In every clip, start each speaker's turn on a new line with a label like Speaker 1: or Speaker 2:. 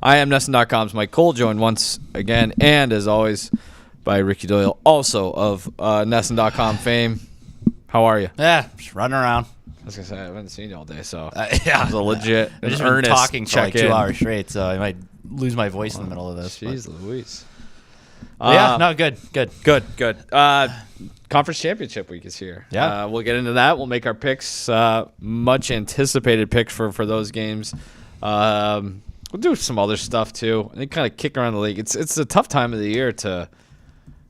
Speaker 1: I am Nesson.com's Mike Cole, joined once again, and as always, by Ricky Doyle, also of Nesson.com fame. How are you?
Speaker 2: Yeah, just running around.
Speaker 1: I was going to say, I haven't seen you all day, so
Speaker 2: yeah.
Speaker 1: it was a legit,
Speaker 2: I've just
Speaker 1: earnest
Speaker 2: been talking for like 2
Speaker 1: check-in.
Speaker 2: hours straight, so I might lose my voice in the middle of this.
Speaker 1: Jeez Louise.
Speaker 2: Good.
Speaker 1: Conference Championship week is here.
Speaker 2: Yeah.
Speaker 1: We'll get into that. We'll make our picks, much anticipated picks for those games. We'll do some other stuff too. And kind of kick around the league. It's a tough time of the year to.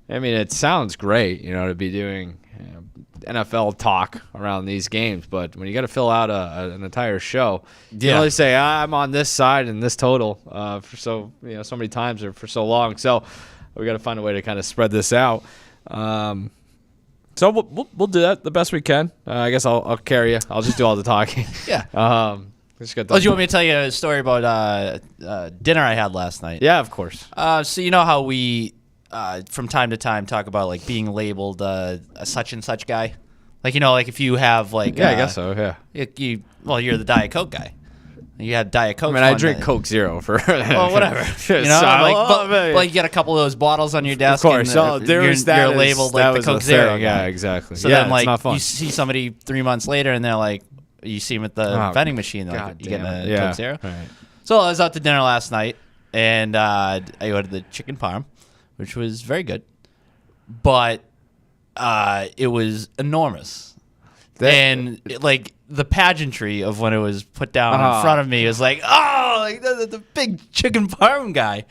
Speaker 1: I mean, it sounds great, to be doing NFL talk around these games, but when you got to fill out an entire show, you can only say I'm on this side and this total for so many times or for so long. So we got to find a way to kind of spread this out. So we'll do that the best we can. I guess I'll carry you. I'll just do all the talking.
Speaker 2: Yeah.
Speaker 1: Do
Speaker 2: you want me to tell you a story about dinner I had last night?
Speaker 1: Yeah, of course.
Speaker 2: So you know how we from time to time talk about like being labeled a such and such guy, like if you have like
Speaker 1: I guess so. Yeah.
Speaker 2: You're the Diet Coke guy. You had Diet Coke.
Speaker 1: I mean, I drink Coke Zero for
Speaker 2: well, whatever. But you got a couple of those bottles on your desk.
Speaker 1: Of course,
Speaker 2: and, you're labeled like the Coke Zero guy.
Speaker 1: Yeah, exactly.
Speaker 2: So
Speaker 1: then,
Speaker 2: like,
Speaker 1: it's not fun.
Speaker 2: you see somebody 3 months later, and they're like, you see them at the vending machine. They're like, you getting a Coke Zero? Right. So I was out to dinner last night, and I ordered the chicken parm, which was very good, but it was enormous. The pageantry of when it was put down in front of me was like, the big chicken parm guy.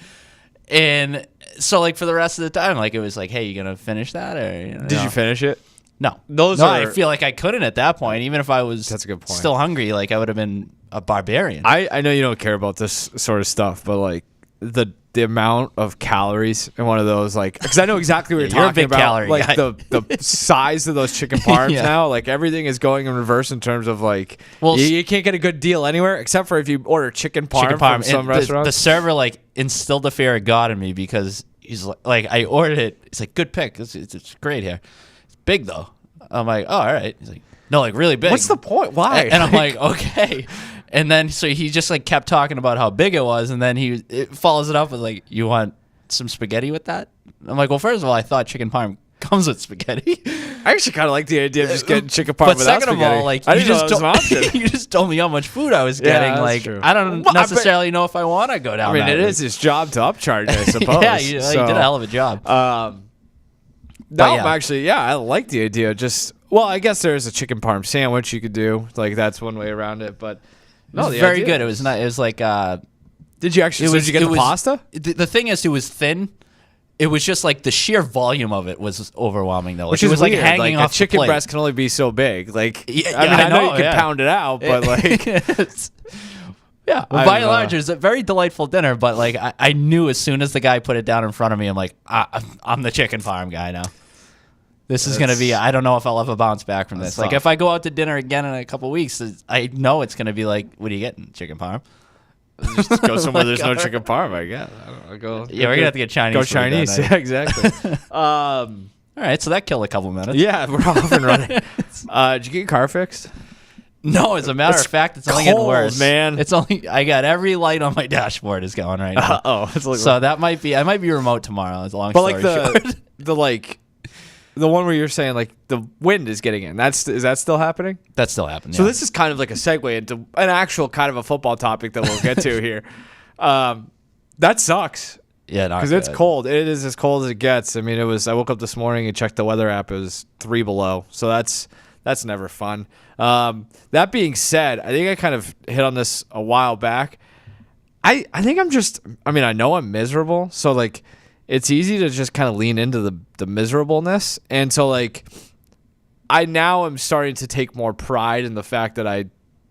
Speaker 2: And so like for the rest of the time, like it was like, hey, you gonna finish that or
Speaker 1: Did you finish it?
Speaker 2: No. I feel like I couldn't at that point. Even if I was
Speaker 1: That's a good point.
Speaker 2: Still hungry, like I would have been a barbarian.
Speaker 1: I know you don't care about this sort of stuff, but like the amount of calories in one of those, like, because I know exactly what you're talking
Speaker 2: a big
Speaker 1: about.
Speaker 2: Calorie
Speaker 1: like
Speaker 2: guy.
Speaker 1: the size of those chicken parms now, like everything is going in reverse in terms of like, you can't get a good deal anywhere except for if you order chicken parm from some restaurant.
Speaker 2: The server like instilled the fear of God in me because he's like I ordered it. He's like, good pick. It's great here. It's big though. I'm like, oh, all right. He's like, no, like really big.
Speaker 1: What's the point? Why?
Speaker 2: And I'm like, okay. And then so he just like kept talking about how big it was, and then it follows it up with like, you want some spaghetti with that? I'm like, well, first of all, I thought chicken parm comes with spaghetti.
Speaker 1: I actually kind of like the idea of just getting chicken parm without spaghetti.
Speaker 2: But second of all, like you just told me how much food I was getting.
Speaker 1: That's
Speaker 2: like
Speaker 1: true.
Speaker 2: I don't necessarily know if I want to go down.
Speaker 1: I mean, it is his job to upcharge, I suppose.
Speaker 2: Yeah, you did a hell of a job.
Speaker 1: I like the idea. I guess there's a chicken parm sandwich you could do. Like that's one way around it, but
Speaker 2: it was very good. It was not. It was like.
Speaker 1: Did you actually? Did you get the pasta?
Speaker 2: The thing is, it was thin. It was just like the sheer volume of it was overwhelming, though.
Speaker 1: Which
Speaker 2: it was
Speaker 1: weird.
Speaker 2: like hanging off
Speaker 1: a chicken
Speaker 2: the plate.
Speaker 1: breast can only be so big. Like,
Speaker 2: I
Speaker 1: know you can pound it out, but like.
Speaker 2: Yeah, by and large, it was a very delightful dinner, but like I knew as soon as the guy put it down in front of me, I'm like, I'm the chicken farm guy now. This is going to be, I don't know if I'll ever bounce back from this. Like, if I go out to dinner again in a couple weeks, I know it's going to be like, what are you getting, chicken parm?
Speaker 1: Just go somewhere there's no chicken parm, I guess. I'll go.
Speaker 2: Yeah, we're going to have to get Chinese.
Speaker 1: Go Chinese, yeah, exactly.
Speaker 2: All right, so that killed a couple minutes.
Speaker 1: Yeah, we're off and running. Did you get your car fixed?
Speaker 2: No, as a matter of fact, it's only getting worse,
Speaker 1: man.
Speaker 2: It's only I got every light on my dashboard is going right now. So that might be I might be remote tomorrow. It's a long story short.
Speaker 1: The one where you're saying like the wind is getting in. Is that still happening?
Speaker 2: That's still happening.
Speaker 1: So this is kind of like a segue into an actual kind of a football topic that we'll get to here. That sucks.
Speaker 2: Yeah,
Speaker 1: because it's cold. It is as cold as it gets. I mean, I woke up this morning and checked the weather app. It was 3 below. So that's never fun. That being said, I think I kind of hit on this a while back. I think I know I'm miserable. So like, it's easy to just kind of lean into the miserableness. And so like, I now am starting to take more pride in the fact that I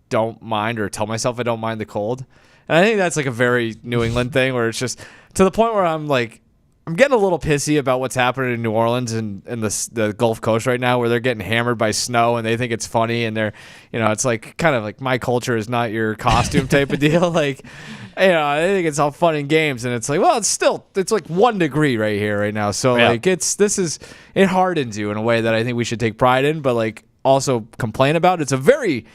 Speaker 1: don't mind or tell myself I don't mind the cold. And I think that's like a very New England thing where it's just to the point where I'm like, I'm getting a little pissy about what's happening in New Orleans and the Gulf Coast right now where they're getting hammered by snow and they think it's funny and they're, it's like kind of like my culture is not your costume type of deal. Like, I think it's all fun and games and it's like, well, it's like 1 degree right here right now. So like it hardens you in a way that I think we should take pride in, but like also complain about. It's a very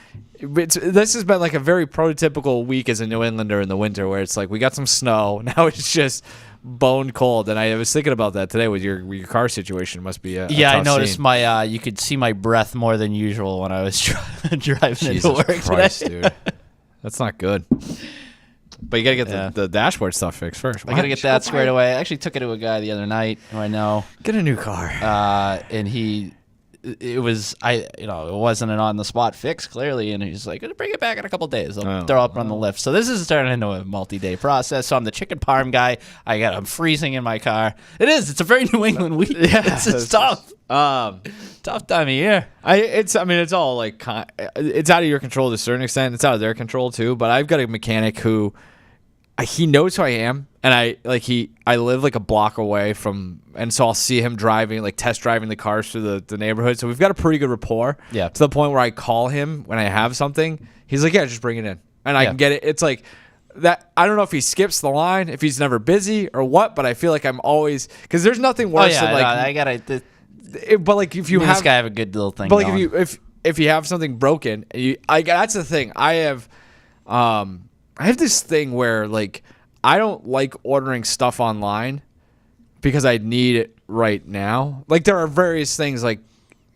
Speaker 1: this has been like a very prototypical week as a New Englander in the winter, where it's like we got some snow. Now it's just bone cold, and I was thinking about that today with your car situation. It must be a
Speaker 2: Yeah,
Speaker 1: tough
Speaker 2: I noticed
Speaker 1: scene.
Speaker 2: my you could see my breath more than usual when I was driving
Speaker 1: Jesus
Speaker 2: into work
Speaker 1: Christ,
Speaker 2: today.
Speaker 1: dude. That's not good. But you gotta get the dashboard stuff fixed first.
Speaker 2: I gotta get that squared away. I actually took it to a guy the other night who I know,
Speaker 1: Get a new car.
Speaker 2: and it wasn't an on the spot fix clearly, and he's like, bring it back in a couple days. I'll throw up on the lift. So this is turning into a multi-day process. So I'm the chicken parm guy. I'm freezing in my car. It's a very New England week.
Speaker 1: Yeah,
Speaker 2: it's tough. Tough time of year.
Speaker 1: It's all like it's out of your control to a certain extent. It's out of their control too. But I've got a mechanic who he knows who I am, and I live like a block away from, and so I'll see him driving, like test driving the cars through the neighborhood. So we've got a pretty good rapport.
Speaker 2: Yeah.
Speaker 1: To the point where I call him when I have something. He's like, yeah, just bring it in, and I can get it. It's like that. I don't know if he skips the line, if he's never busy or what, but I feel like I'm always, because there's nothing worse than like
Speaker 2: I gotta.
Speaker 1: but like if you
Speaker 2: Me and
Speaker 1: have
Speaker 2: this guy have a good little thing.
Speaker 1: but like
Speaker 2: going.
Speaker 1: if you have something broken, that's the thing. I have this thing where like I don't like ordering stuff online because I need it right now. Like there are various things like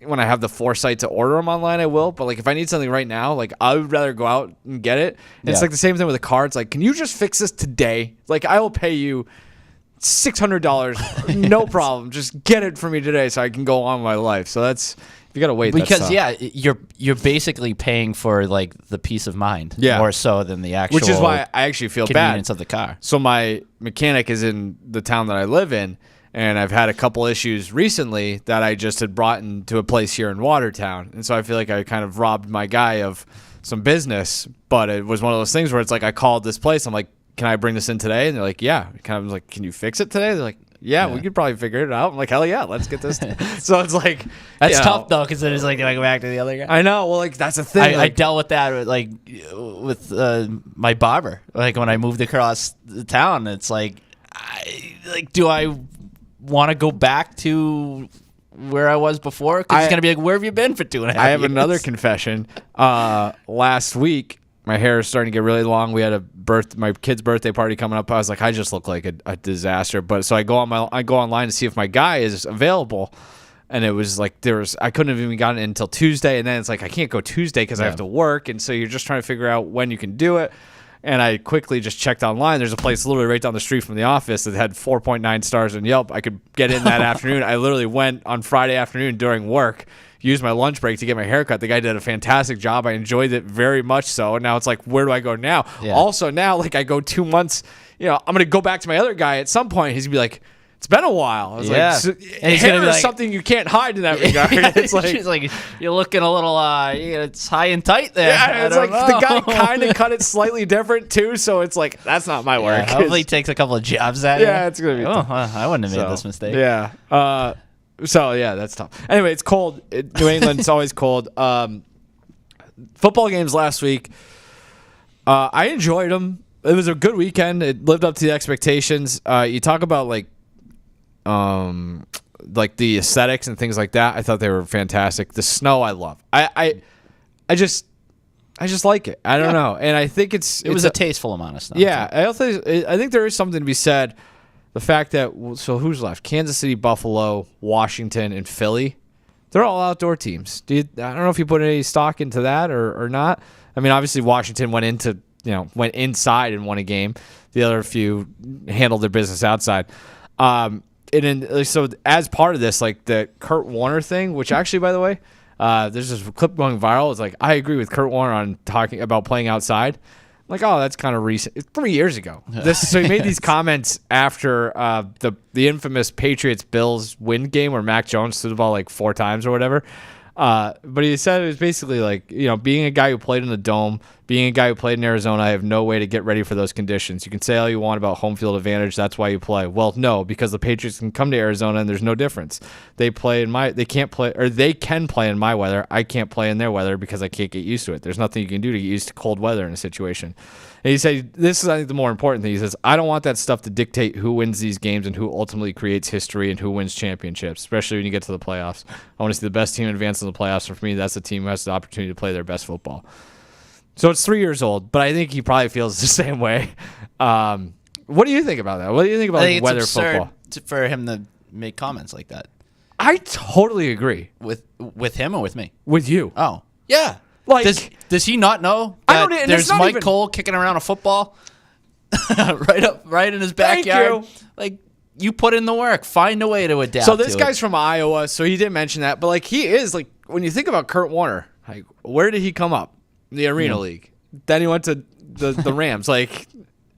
Speaker 1: when I have the foresight to order them online, I will. But like if I need something right now, like I would rather go out and get it. And It's like the same thing with a car. It's like, can you just fix this today? Like I will pay you $600, no problem. Just get it for me today so I can go on with my life. So that's, you gotta wait.
Speaker 2: Because you're basically paying for like the peace of mind, more so than the actual.
Speaker 1: Which is why I actually feel
Speaker 2: convenience
Speaker 1: bad
Speaker 2: of the car.
Speaker 1: So my mechanic is in the town that I live in, and I've had a couple issues recently that I just had brought into a place here in Watertown, and so I feel like I kind of robbed my guy of some business. But it was one of those things where it's like I called this place. I'm like, can I bring this in today? And they're like, yeah. Kind of like, can you fix it today? They're like, yeah, we could probably figure it out. I'm like, hell yeah, let's get this. So it's like,
Speaker 2: that's tough though, because then it's like, do I go back to the other guy?
Speaker 1: I know. Well, like that's the thing.
Speaker 2: I dealt with that with my barber. Like when I moved across the town, it's like, do I want to go back to where I was before? Because it's gonna be like, where have you been for 2.5 years?
Speaker 1: I have another confession. Last week, my hair is starting to get really long. We had my kid's birthday party coming up. I was like, I just look like a disaster. But so I go online to see if my guy is available, and it was like I couldn't have even gotten it until Tuesday, and then it's like I can't go Tuesday because I have to work, and so you're just trying to figure out when you can do it. And I quickly just checked online. There's a place literally right down the street from the office that had 4.9 stars on Yelp. I could get in that afternoon. I literally went on Friday afternoon during work, used my lunch break to get my hair cut. The guy did a fantastic job. I enjoyed it very much so. And now it's like, where do I go now? Yeah. Also now, like I go 2 months, I'm going to go back to my other guy at some point. He's going to be like, it's been a while. I was like, and he's hair is something you can't hide in that regard. It's like,
Speaker 2: she's like, you're looking a little, it's high and tight there.
Speaker 1: Yeah, it's like the guy kind of cut it slightly different too. So it's like, that's not my work.
Speaker 2: Hopefully he takes a couple of jobs at it.
Speaker 1: Yeah, it's going to be.
Speaker 2: I wouldn't have made this mistake.
Speaker 1: Yeah. So yeah, that's tough. Anyway, it's cold. New England's always cold. Football games last week. I enjoyed them. It was a good weekend. It lived up to the expectations. You talk about like the aesthetics and things like that. I thought they were fantastic. The snow, I love. I just like it. I don't know, and I think it
Speaker 2: was a tasteful amount of snow.
Speaker 1: Yeah, I think there is something to be said. The fact that, so who's left? Kansas City, Buffalo, Washington, and Philly. They're all outdoor teams. I don't know if you put any stock into that or not. I mean, obviously Washington went inside and won a game. The other few handled their business outside. So as part of this, like the Kurt Warner thing, which actually, by the way, there's this clip going viral. It's like, I agree with Kurt Warner on talking about playing outside. Like, oh, that's kind of recent. It's 3 years ago. So he made these comments after the infamous Patriots-Bills win game where Mac Jones threw the ball like 4 times or whatever. But he said it was basically like, being a guy who played in the Dome, being a guy who played in Arizona, I have no way to get ready for those conditions. You can say all you want about home field advantage. That's why you play. Well, no, because the Patriots can come to Arizona and there's no difference. They can play in my weather. I can't play in their weather because I can't get used to it. There's nothing you can do to get used to cold weather in a situation. And he said, this is, I think, the more important thing. He says, I don't want that stuff to dictate who wins these games and who ultimately creates history and who wins championships, especially when you get to the playoffs. I want to see the best team advance in the playoffs. And for me, that's the team who has the opportunity to play their best football. So it's 3 years old, but I think he probably feels the same way. What do you think about that? What do you think about weather football?
Speaker 2: For him to make comments like that.
Speaker 1: I totally agree.
Speaker 2: With him or with me?
Speaker 1: With you.
Speaker 2: Oh, yeah.
Speaker 1: Like,
Speaker 2: does he not know
Speaker 1: I
Speaker 2: that
Speaker 1: don't,
Speaker 2: there's Mike Cole kicking around a football right in his backyard?
Speaker 1: Thank you.
Speaker 2: Like, you put in the work. Find a way to adapt.
Speaker 1: So this guy's from Iowa, so he didn't mention that. But, like, he is, like, when you think about Kurt Warner, like, where did he come up? The Arena League. Then he went to the Rams, like,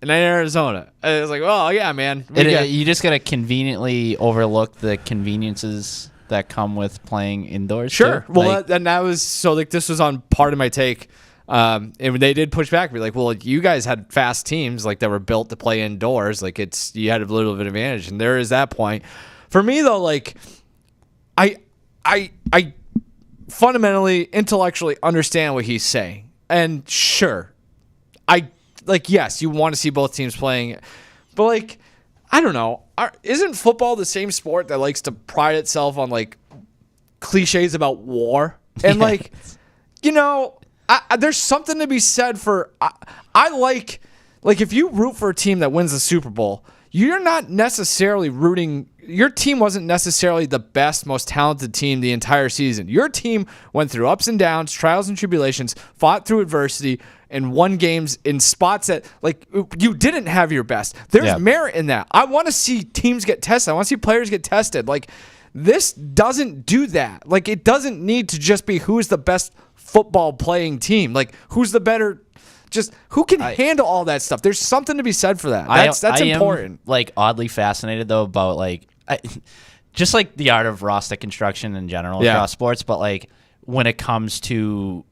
Speaker 1: and then Arizona. And it's like, oh, yeah, man.
Speaker 2: You just got to conveniently overlook the conveniences that come with playing indoors.
Speaker 1: Sure.
Speaker 2: Too.
Speaker 1: Well, and that was, so, like, this was on part of my take. And they did push back, be like, well, you guys had fast teams like that were built to play indoors. Like you had a little bit of advantage, and there is that point. For me though, like I fundamentally, intellectually understand what he's saying, and sure, yes, you want to see both teams playing, but like I don't know, isn't football the same sport that likes to pride itself on like cliches about war and like you know? There's something to be said for I like if you root for a team that wins the Super Bowl, you're not necessarily rooting. Your team wasn't necessarily the best, most talented team the entire season. Your team went through ups and downs, trials and tribulations, fought through adversity, and won games in spots that like you didn't have your best. There's merit in that. I want to see teams get tested. I want to see players get tested. Like this doesn't do that. Like it doesn't need to just be who's the best football playing team, like who's the better, just who can handle all that stuff. There's something to be said for that. That's important.
Speaker 2: Am, like oddly fascinated though about like just like the art of roster construction in general across sports, but like when it comes to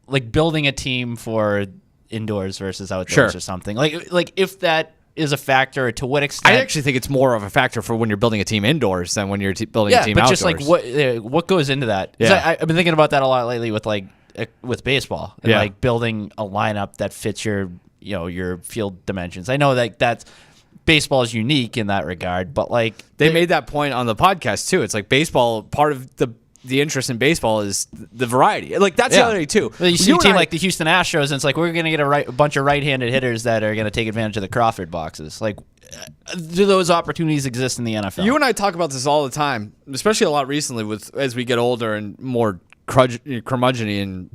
Speaker 2: like building a team for indoors versus outdoors or something, like if that is a factor, to what extent?
Speaker 1: I actually think it's more of a factor for when you're building a team indoors than when you're building a team outdoors.
Speaker 2: Yeah, but just like what goes into that? Yeah. I've been thinking about that a lot lately with baseball and like building a lineup that fits your field dimensions. I know that that's baseball is unique in that regard, but like
Speaker 1: they made that point on the podcast too. It's like baseball, part of the interest in baseball is the variety. Like that's the other thing too.
Speaker 2: Well, you see a team like the Houston Astros, and it's like we're going to get a bunch of right-handed hitters that are going to take advantage of the Crawford boxes. Like, do those opportunities exist in the NFL?
Speaker 1: You and I talk about this all the time, especially a lot recently as we get older and more curmudgeony and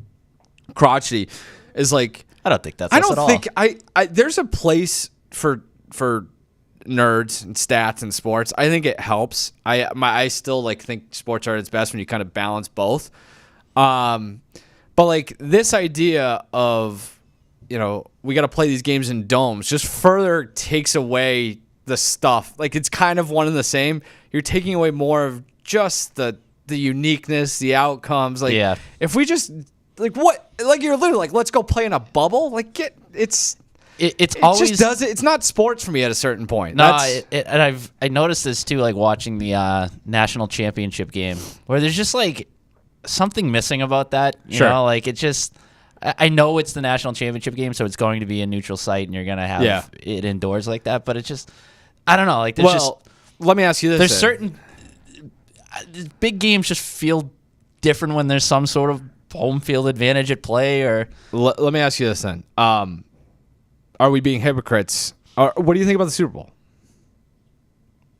Speaker 1: crotchety. Is like
Speaker 2: I don't think that's. I don't think
Speaker 1: there's a place for nerds and stats and sports. I think it helps. I still like think sports are at its best when you kind of balance both. But like this idea of we got to play these games in domes just further takes away the stuff. Like it's kind of one and the same. You're taking away more of just the uniqueness, the outcomes. Like if we just like what like you're literally like let's go play in a bubble. Like it's always just does it. It's not sports for me at a certain point.
Speaker 2: No, and I noticed this too, like watching the national championship game, where there's just like something missing about that. You know, like it just. I know it's the national championship game, so it's going to be a neutral site, and you're going to have it indoors like that. But it just, I don't know. Like there's
Speaker 1: let me ask you this:
Speaker 2: there's certain big games just feel different when there's some sort of home field advantage at play. Or
Speaker 1: let me ask you this then. Are we being hypocrites? Or what do you think about the Super Bowl?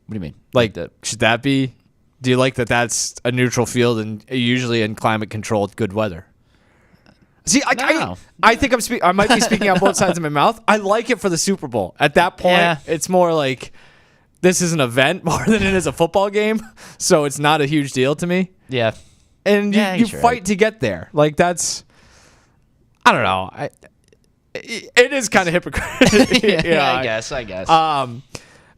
Speaker 2: What do you mean?
Speaker 1: Like, should that be? Do you like that? That's a neutral field and usually in climate-controlled good weather. See, I think I might be speaking on both sides of my mouth. I like it for the Super Bowl. At that point, it's more like this is an event more than it is a football game, so it's not a huge deal to me.
Speaker 2: Yeah,
Speaker 1: and you fight to get there. Like that's, I don't know. It is kind of hypocritical.
Speaker 2: I guess.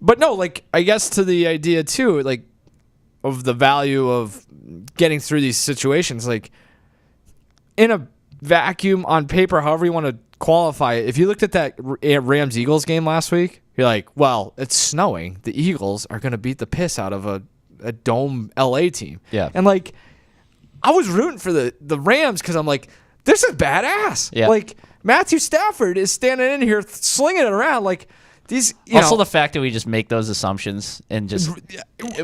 Speaker 1: But no, like I guess to the idea too, like of the value of getting through these situations, like in a vacuum on paper, however you want to qualify it. If you looked at that Rams-Eagles game last week, you're like, well, it's snowing. The Eagles are going to beat the piss out of a dome LA team.
Speaker 2: Yeah.
Speaker 1: And like, I was rooting for the Rams because I'm like, this is badass.
Speaker 2: Yeah.
Speaker 1: Like, Matthew Stafford is standing in here slinging it around. Like, these.
Speaker 2: Also, the fact that we just make those assumptions and just,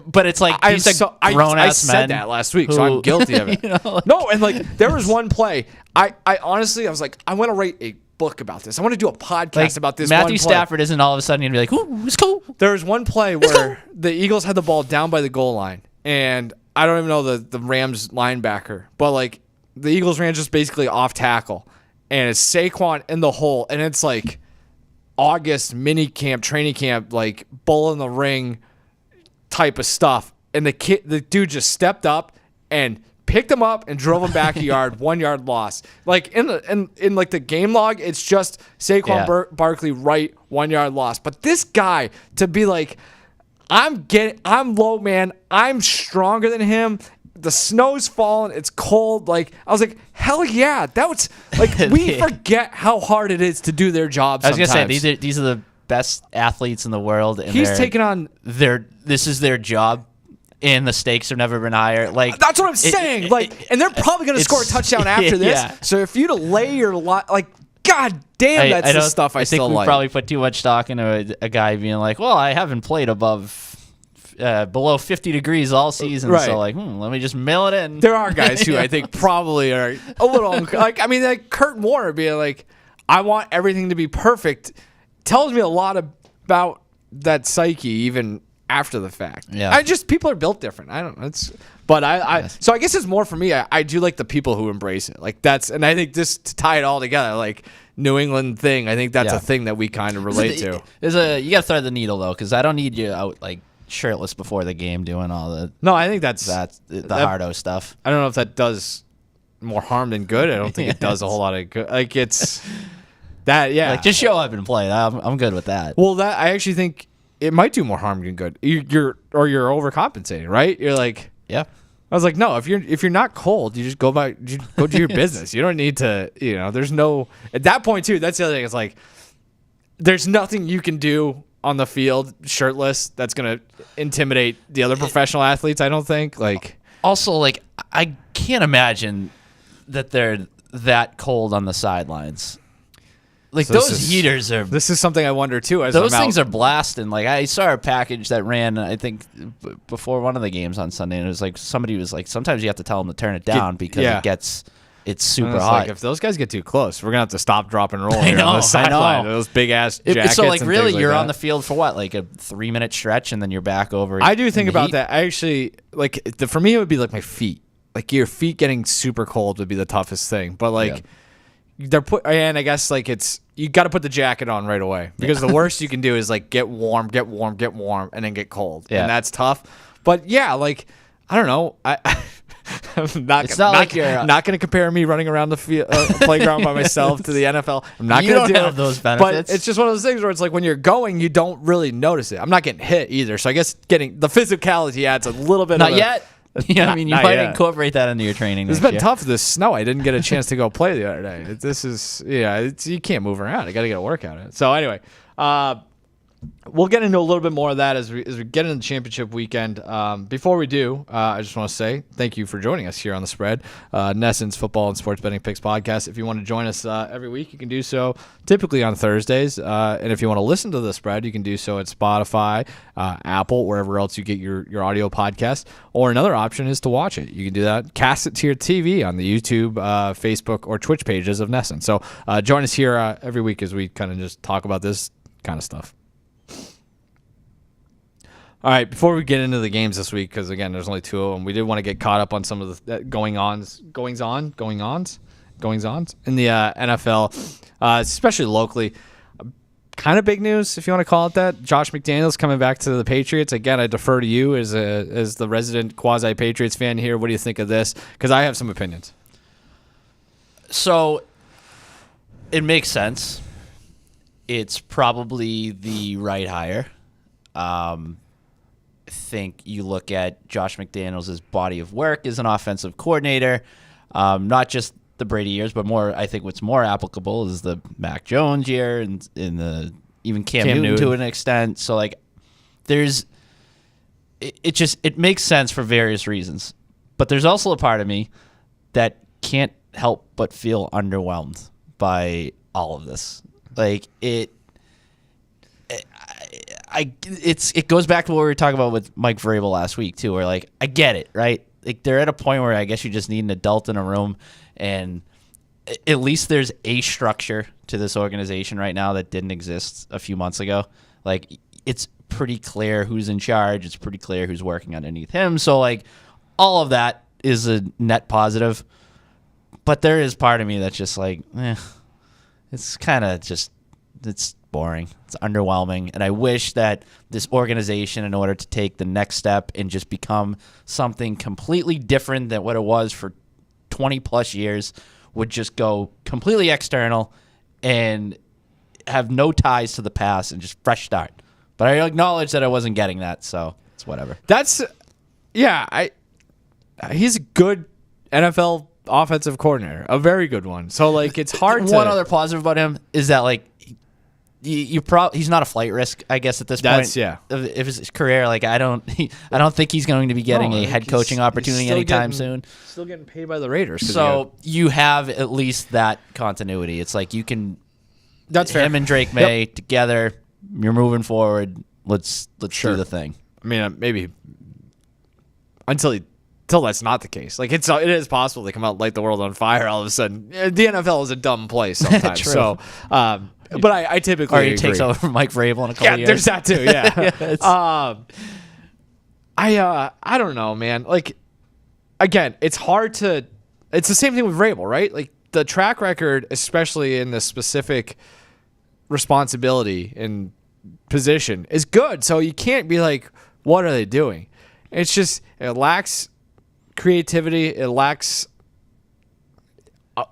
Speaker 2: but it's like
Speaker 1: I
Speaker 2: these are grown-ass
Speaker 1: I said
Speaker 2: men
Speaker 1: that last week, so I'm guilty of it. No, and like there was one play. I honestly, I was like, I want to write a book about this. I want to do a podcast about this.
Speaker 2: Matthew
Speaker 1: one
Speaker 2: Stafford isn't all of a sudden going to be like, ooh, it's cool.
Speaker 1: There was one play where the Eagles had the ball down by the goal line, and I don't even know the Rams linebacker, but like the Eagles ran just basically off tackle, and it's Saquon in the hole, and it's like August mini camp, training camp, like bull in the ring type of stuff, and the dude just stepped up and picked him up and drove him back a yard, 1 yard loss. Like in like the game log, it's just Saquon Barkley right 1 yard loss. But this guy to be like, I'm low, man. I'm stronger than him. The snow's falling. It's cold. Like I was like, hell yeah. That was like we forget how hard it is to do their job.
Speaker 2: I was
Speaker 1: sometimes.
Speaker 2: gonna say these are the best athletes in the world. And
Speaker 1: he's taking on
Speaker 2: this is their job. And the stakes have never been higher. Like
Speaker 1: that's what I'm saying. And they're probably going to score a touchdown after this. Yeah. So if you to lay your like, god damn, that's the stuff I still like.
Speaker 2: I think we probably put too much stock into a guy being like, well, I haven't played below 50 degrees all season,
Speaker 1: right.
Speaker 2: So like, let me just mail it in.
Speaker 1: There are guys who I think probably are a little like. I mean, like Kurt Warner being like, I want everything to be perfect, tells me a lot about that psyche, even after the fact.
Speaker 2: Yeah.
Speaker 1: People are built different. I don't know. So I guess it's more for me. I do like the people who embrace it. Like and I think this to tie it all together, like New England thing, I think that's a thing that we kind of relate to.
Speaker 2: You got to thread the needle though, because I don't need you out like shirtless before the game doing all the.
Speaker 1: No, I think that's
Speaker 2: the hardo stuff.
Speaker 1: I don't know if that does more harm than good. I don't think it does a whole lot of good. Like it's that, yeah.
Speaker 2: Like just show up and play. I'm good with that.
Speaker 1: Well, that I actually think it might do more harm than good. You're overcompensating, right? You're like,
Speaker 2: yeah.
Speaker 1: I was like, no. If you're not cold, you just go do your business. You don't need to. There's no at that point too. That's the other thing. It's like there's nothing you can do on the field shirtless that's gonna intimidate the other professional athletes. I don't think. Like
Speaker 2: also, like I can't imagine that they're that cold on the sidelines. Like so those heaters are.
Speaker 1: This is something I wonder too.
Speaker 2: Those things are blasting. Like I saw a package that ran, I think, before one of the games on Sunday, and it was like somebody was like, sometimes you have to tell them to turn it down because it's super hot.
Speaker 1: Like if those guys get too close, we're gonna have to stop, drop, and roll on the sideline. Those big ass jackets.
Speaker 2: So like really, you're
Speaker 1: like
Speaker 2: on the field for what, like a 3-minute stretch, and then you're back over.
Speaker 1: I do think about that. I actually like for me, it would be like my feet. Like your feet getting super cold would be the toughest thing. But like. Yeah. And I guess like you got to put the jacket on right away because the worst you can do is like get warm, and then get cold, and that's tough. But yeah, like I don't know, I'm not going to compare me running around the playground by myself to the NFL. I'm not going to do
Speaker 2: have those benefits.
Speaker 1: But it's just one of those things where it's like when you're going, you don't really notice it. I'm not getting hit either, so I guess getting the physicality adds a little bit.
Speaker 2: Not yet. Yeah, I mean, you might incorporate that into your training.
Speaker 1: It's been tough this snow. I didn't get a chance to go play the other day. This is, you can't move around. I got to get a workout in. So anyway, we'll get into a little bit more of that as we get into the championship weekend. Before we do, I just want to say thank you for joining us here on The Spread, Nesson's Football and Sports Betting Picks podcast. If you want to join us every week, you can do so typically on Thursdays. And if you want to listen to The Spread, you can do so at Spotify, Apple, wherever else you get your audio podcast. Or another option is to watch it. You can do that. Cast it to your TV on the YouTube, Facebook, or Twitch pages of Nesson. So join us here every week as we kind of just talk about this kind of stuff. All right, before we get into the games this week, because again, there's only 2 of them, we did want to get caught up on some of the goings-ons in the NFL, especially locally. Kind of big news, if you want to call it that. Josh McDaniels coming back to the Patriots. Again, I defer to you as the resident quasi-Patriots fan here. What do you think of this? Because I have some opinions.
Speaker 2: So, it makes sense. It's probably the right hire. I think you look at Josh McDaniels' body of work as an offensive coordinator, not just the Brady years, but more. I think what's more applicable is the Mac Jones year and in the even Cam Newton to an extent. So like, it makes sense for various reasons, but there's also a part of me that can't help but feel underwhelmed by all of this. Like it goes back to what we were talking about with Mike Vrabel last week too, where like I get it, right? Like they're at a point where I guess you just need an adult in a room, and at least there's a structure to this organization right now that didn't exist a few months ago. Like it's pretty clear who's in charge. It's pretty clear who's working underneath him. So like all of that is a net positive. But there is part of me that's just like, it's kind of just, it's boring. It's underwhelming. And I wish that this organization, in order to take the next step and just become something completely different than what it was for 20 plus years, would just go completely external and have no ties to the past and just fresh start. But I acknowledge that I wasn't getting that, so it's whatever.
Speaker 1: He's a good NFL offensive coordinator, a very good one. So like it's hard to.
Speaker 2: One other positive about him is that like he's not a flight risk, I guess, at this point. If his career, like I don't think he's going to be getting a head coaching opportunity anytime soon.
Speaker 1: Still getting paid by the Raiders.
Speaker 2: So you have at least that continuity. It's like you can.
Speaker 1: That's fair.
Speaker 2: Him and Drake May together. You're moving forward. Let's do the thing.
Speaker 1: I mean, maybe until that's not the case. Like it is possible they come out and light the world on fire all of a sudden. The NFL is a dumb place sometimes.
Speaker 2: True.
Speaker 1: So, but I typically
Speaker 2: or he
Speaker 1: agree.
Speaker 2: takes over from Mike Vrabel in a couple years.
Speaker 1: There's that too. Yeah. I don't know, man. Like again, it's hard to. It's the same thing with Vrabel, right? Like the track record, especially in the specific responsibility and position, is good. So you can't be like, what are they doing? It's just it lacks creativity. It lacks a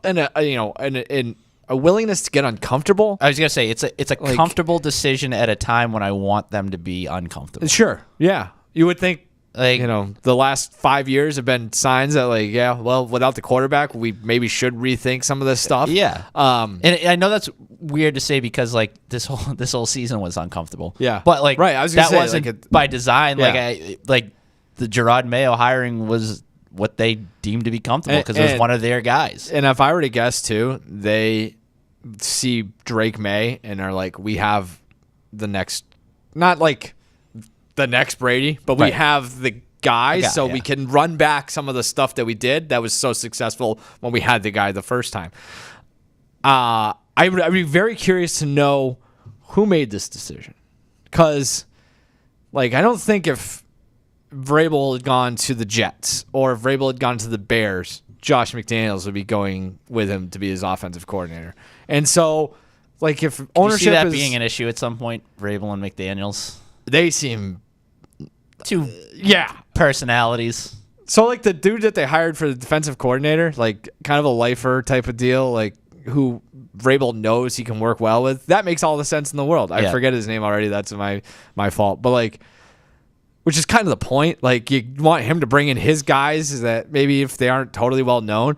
Speaker 1: willingness to get uncomfortable.
Speaker 2: I was gonna say it's a comfortable decision at a time when I want them to be uncomfortable.
Speaker 1: Sure, yeah. You would think, like, the last 5 years have been signs that, like, without the quarterback, we maybe should rethink some of this stuff.
Speaker 2: Yeah. And I know that's weird to say because like this whole season was uncomfortable.
Speaker 1: Yeah.
Speaker 2: But like
Speaker 1: right, I was gonna
Speaker 2: that
Speaker 1: say,
Speaker 2: wasn't by design.
Speaker 1: Yeah.
Speaker 2: Like the Gerard Mayo hiring was what they deemed to be comfortable because it was one of their guys.
Speaker 1: And if I were to guess too, they see Drake May and are like, we have the next, not like the next Brady, but we have the guy, so we can run back some of the stuff that we did that was so successful when we had the guy the first time. I'd be very curious to know who made this decision, because like I don't think if Vrabel had gone to the Jets or if Vrabel had gone to the Bears, Josh McDaniels would be going with him to be his offensive coordinator. And so, like, if ownership
Speaker 2: you see that
Speaker 1: is
Speaker 2: being an issue at some point, Vrabel and McDaniels,
Speaker 1: they seem
Speaker 2: two personalities.
Speaker 1: So, like, the dude that they hired for the defensive coordinator, like, kind of a lifer type of deal, like, who Vrabel knows he can work well with, that makes all the sense in the world. I forget his name already. That's my fault. But, like, which is kind of the point. Like, you want him to bring in his guys that maybe if they aren't totally well known.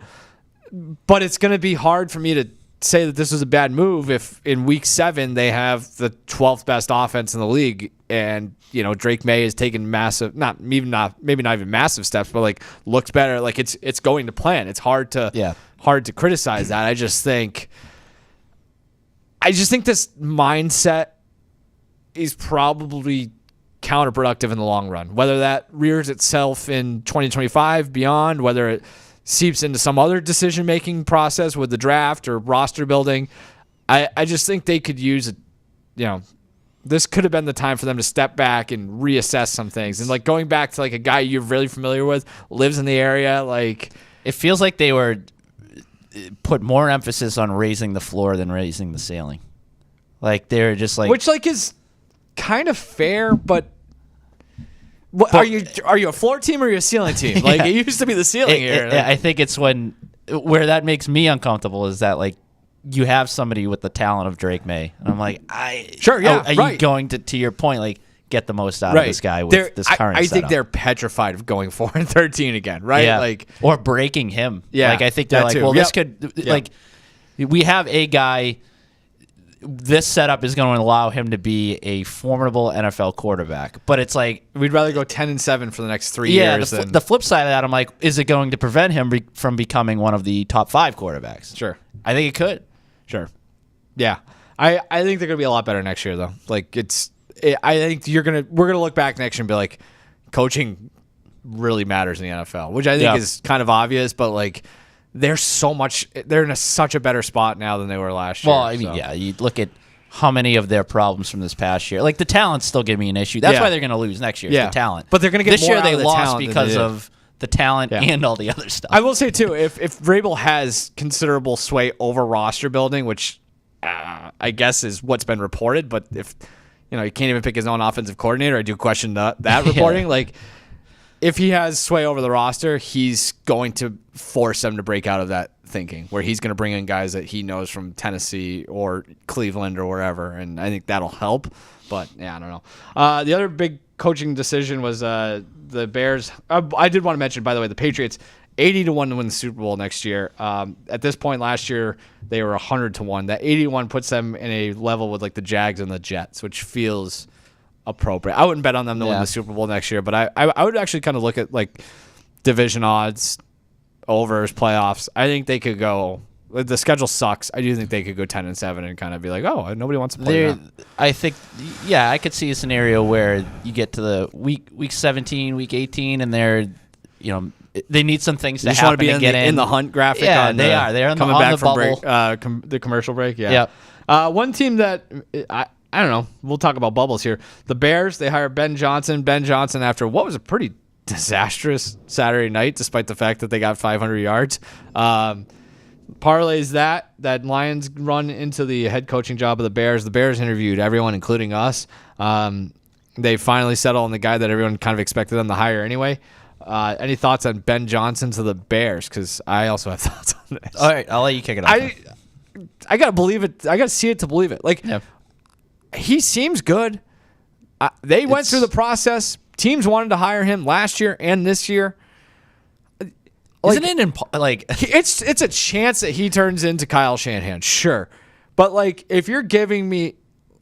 Speaker 1: But it's going to be hard for me to say that this was a bad move if in week 7 they have the 12th best offense in the league and, Drake May is taking massive, maybe not even massive steps, but like looks better. Like it's going to plan. It's hard to criticize that. I just think this mindset is probably counterproductive in the long run, whether that rears itself in 2025 beyond, whether it seeps into some other decision-making process with the draft or roster building. I just think they could use this could have been the time for them to step back and reassess some things. And like going back to like a guy you're really familiar with, lives in the area, like
Speaker 2: it feels like they were put more emphasis on raising the floor than raising the ceiling. Like they're just like,
Speaker 1: which like is kind of fair, but are you a floor team or are you a ceiling team? Like it used to be the ceiling here.
Speaker 2: I think it's where that makes me uncomfortable is that like you have somebody with the talent of Drake May, and I'm like, you going to your point, like get the most out of this guy with this current
Speaker 1: I
Speaker 2: setup.
Speaker 1: think they're petrified of going 4-13 again, right?
Speaker 2: Yeah.
Speaker 1: Like
Speaker 2: or breaking him.
Speaker 1: Yeah,
Speaker 2: like I think they're like,
Speaker 1: too.
Speaker 2: well, this could like we have a guy. This setup is going to allow him to be a formidable NFL quarterback. But it's like
Speaker 1: we'd rather go 10-7 for the next 3 years.
Speaker 2: The flip side of that, I'm like, is it going to prevent him from becoming one of the top 5 quarterbacks?
Speaker 1: Sure.
Speaker 2: I think it could.
Speaker 1: Sure. Yeah. I think they're going to be a lot better next year, though. Like, it's I think we're gonna look back next year and be like, coaching really matters in the NFL, which I think is kind of obvious, but like they're in such a better spot now than they were last year.
Speaker 2: Well, I mean, you look at how many of their problems from this past year. Like the talent's still giving me an issue. That's why they're going to lose next year. The talent,
Speaker 1: but they're going to get
Speaker 2: this
Speaker 1: more
Speaker 2: year.
Speaker 1: Out
Speaker 2: They
Speaker 1: of the
Speaker 2: lost because of the talent and all the other stuff.
Speaker 1: I will say too, if Vrabel has considerable sway over roster building, which I guess is what's been reported, but if he can't even pick his own offensive coordinator, I do question that reporting. Like, if he has sway over the roster, he's going to force them to break out of that thinking, where he's going to bring in guys that he knows from Tennessee or Cleveland or wherever, and I think that'll help. But yeah, I don't know. The other big coaching decision was the Bears. I did want to mention, by the way, the Patriots 80-1 to win the Super Bowl next year. At this point last year, they were 100-1. That 81 puts them in a level with like the Jags and the Jets, which feels appropriate. I wouldn't bet on them to win the Super Bowl next year, but I would actually kind of look at like division odds, overs, playoffs. I think they could go. The schedule sucks. I do think they could go 10-7 and kind of be like, oh, nobody wants to play that.
Speaker 2: I think, I could see a scenario where you get to the week 17, week 18, and they're, they need some things to happen to get
Speaker 1: in the hunt graphic.
Speaker 2: Yeah, they are. They're
Speaker 1: coming
Speaker 2: on
Speaker 1: back
Speaker 2: the
Speaker 1: from
Speaker 2: bubble.
Speaker 1: the commercial break. Yeah. One team that I don't know. We'll talk about bubbles here. The Bears. They hired Ben Johnson. Ben Johnson, after what was a pretty disastrous Saturday night, despite the fact that they got 500 yards. Parlays that Lions run into the head coaching job of the Bears. The Bears interviewed everyone, including us. They finally settled on the guy that everyone kind of expected them to hire anyway. Any thoughts on Ben Johnson to the Bears? Because I also have thoughts on this.
Speaker 2: All right, I'll let you kick it off.
Speaker 1: I gotta believe it. I gotta see it to believe it. Like, he seems good. They went through the process. Teams wanted to hire him last year and this year.
Speaker 2: Isn't it
Speaker 1: it's a chance that he turns into Kyle Shanahan, sure, but like if you're giving me,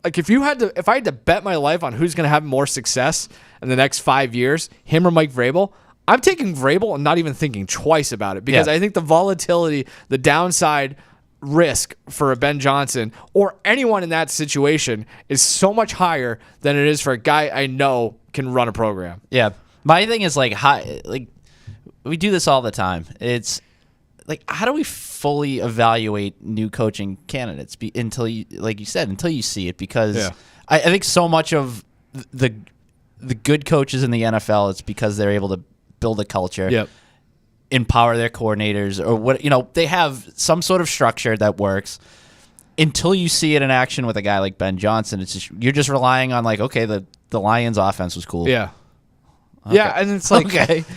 Speaker 1: like if I had to bet my life on who's gonna have more success in the next 5 years, him or Mike Vrabel, I'm taking Vrabel and not even thinking twice about it because I think the volatility, the downside risk for a Ben Johnson or anyone in that situation is so much higher than it is for a guy I know can run a program.
Speaker 2: Yeah, my thing is we do this all the time. It's like, how do we fully evaluate new coaching candidates until you, like you said, until you see it? Because I think so much of the good coaches in the NFL, it's because they're able to build a culture, empower their coordinators, or what they have some sort of structure that works. Until you see it in action with a guy like Ben Johnson, you're just relying on like, okay, the Lions' offense was cool.
Speaker 1: Yeah. Okay. Yeah, and it's like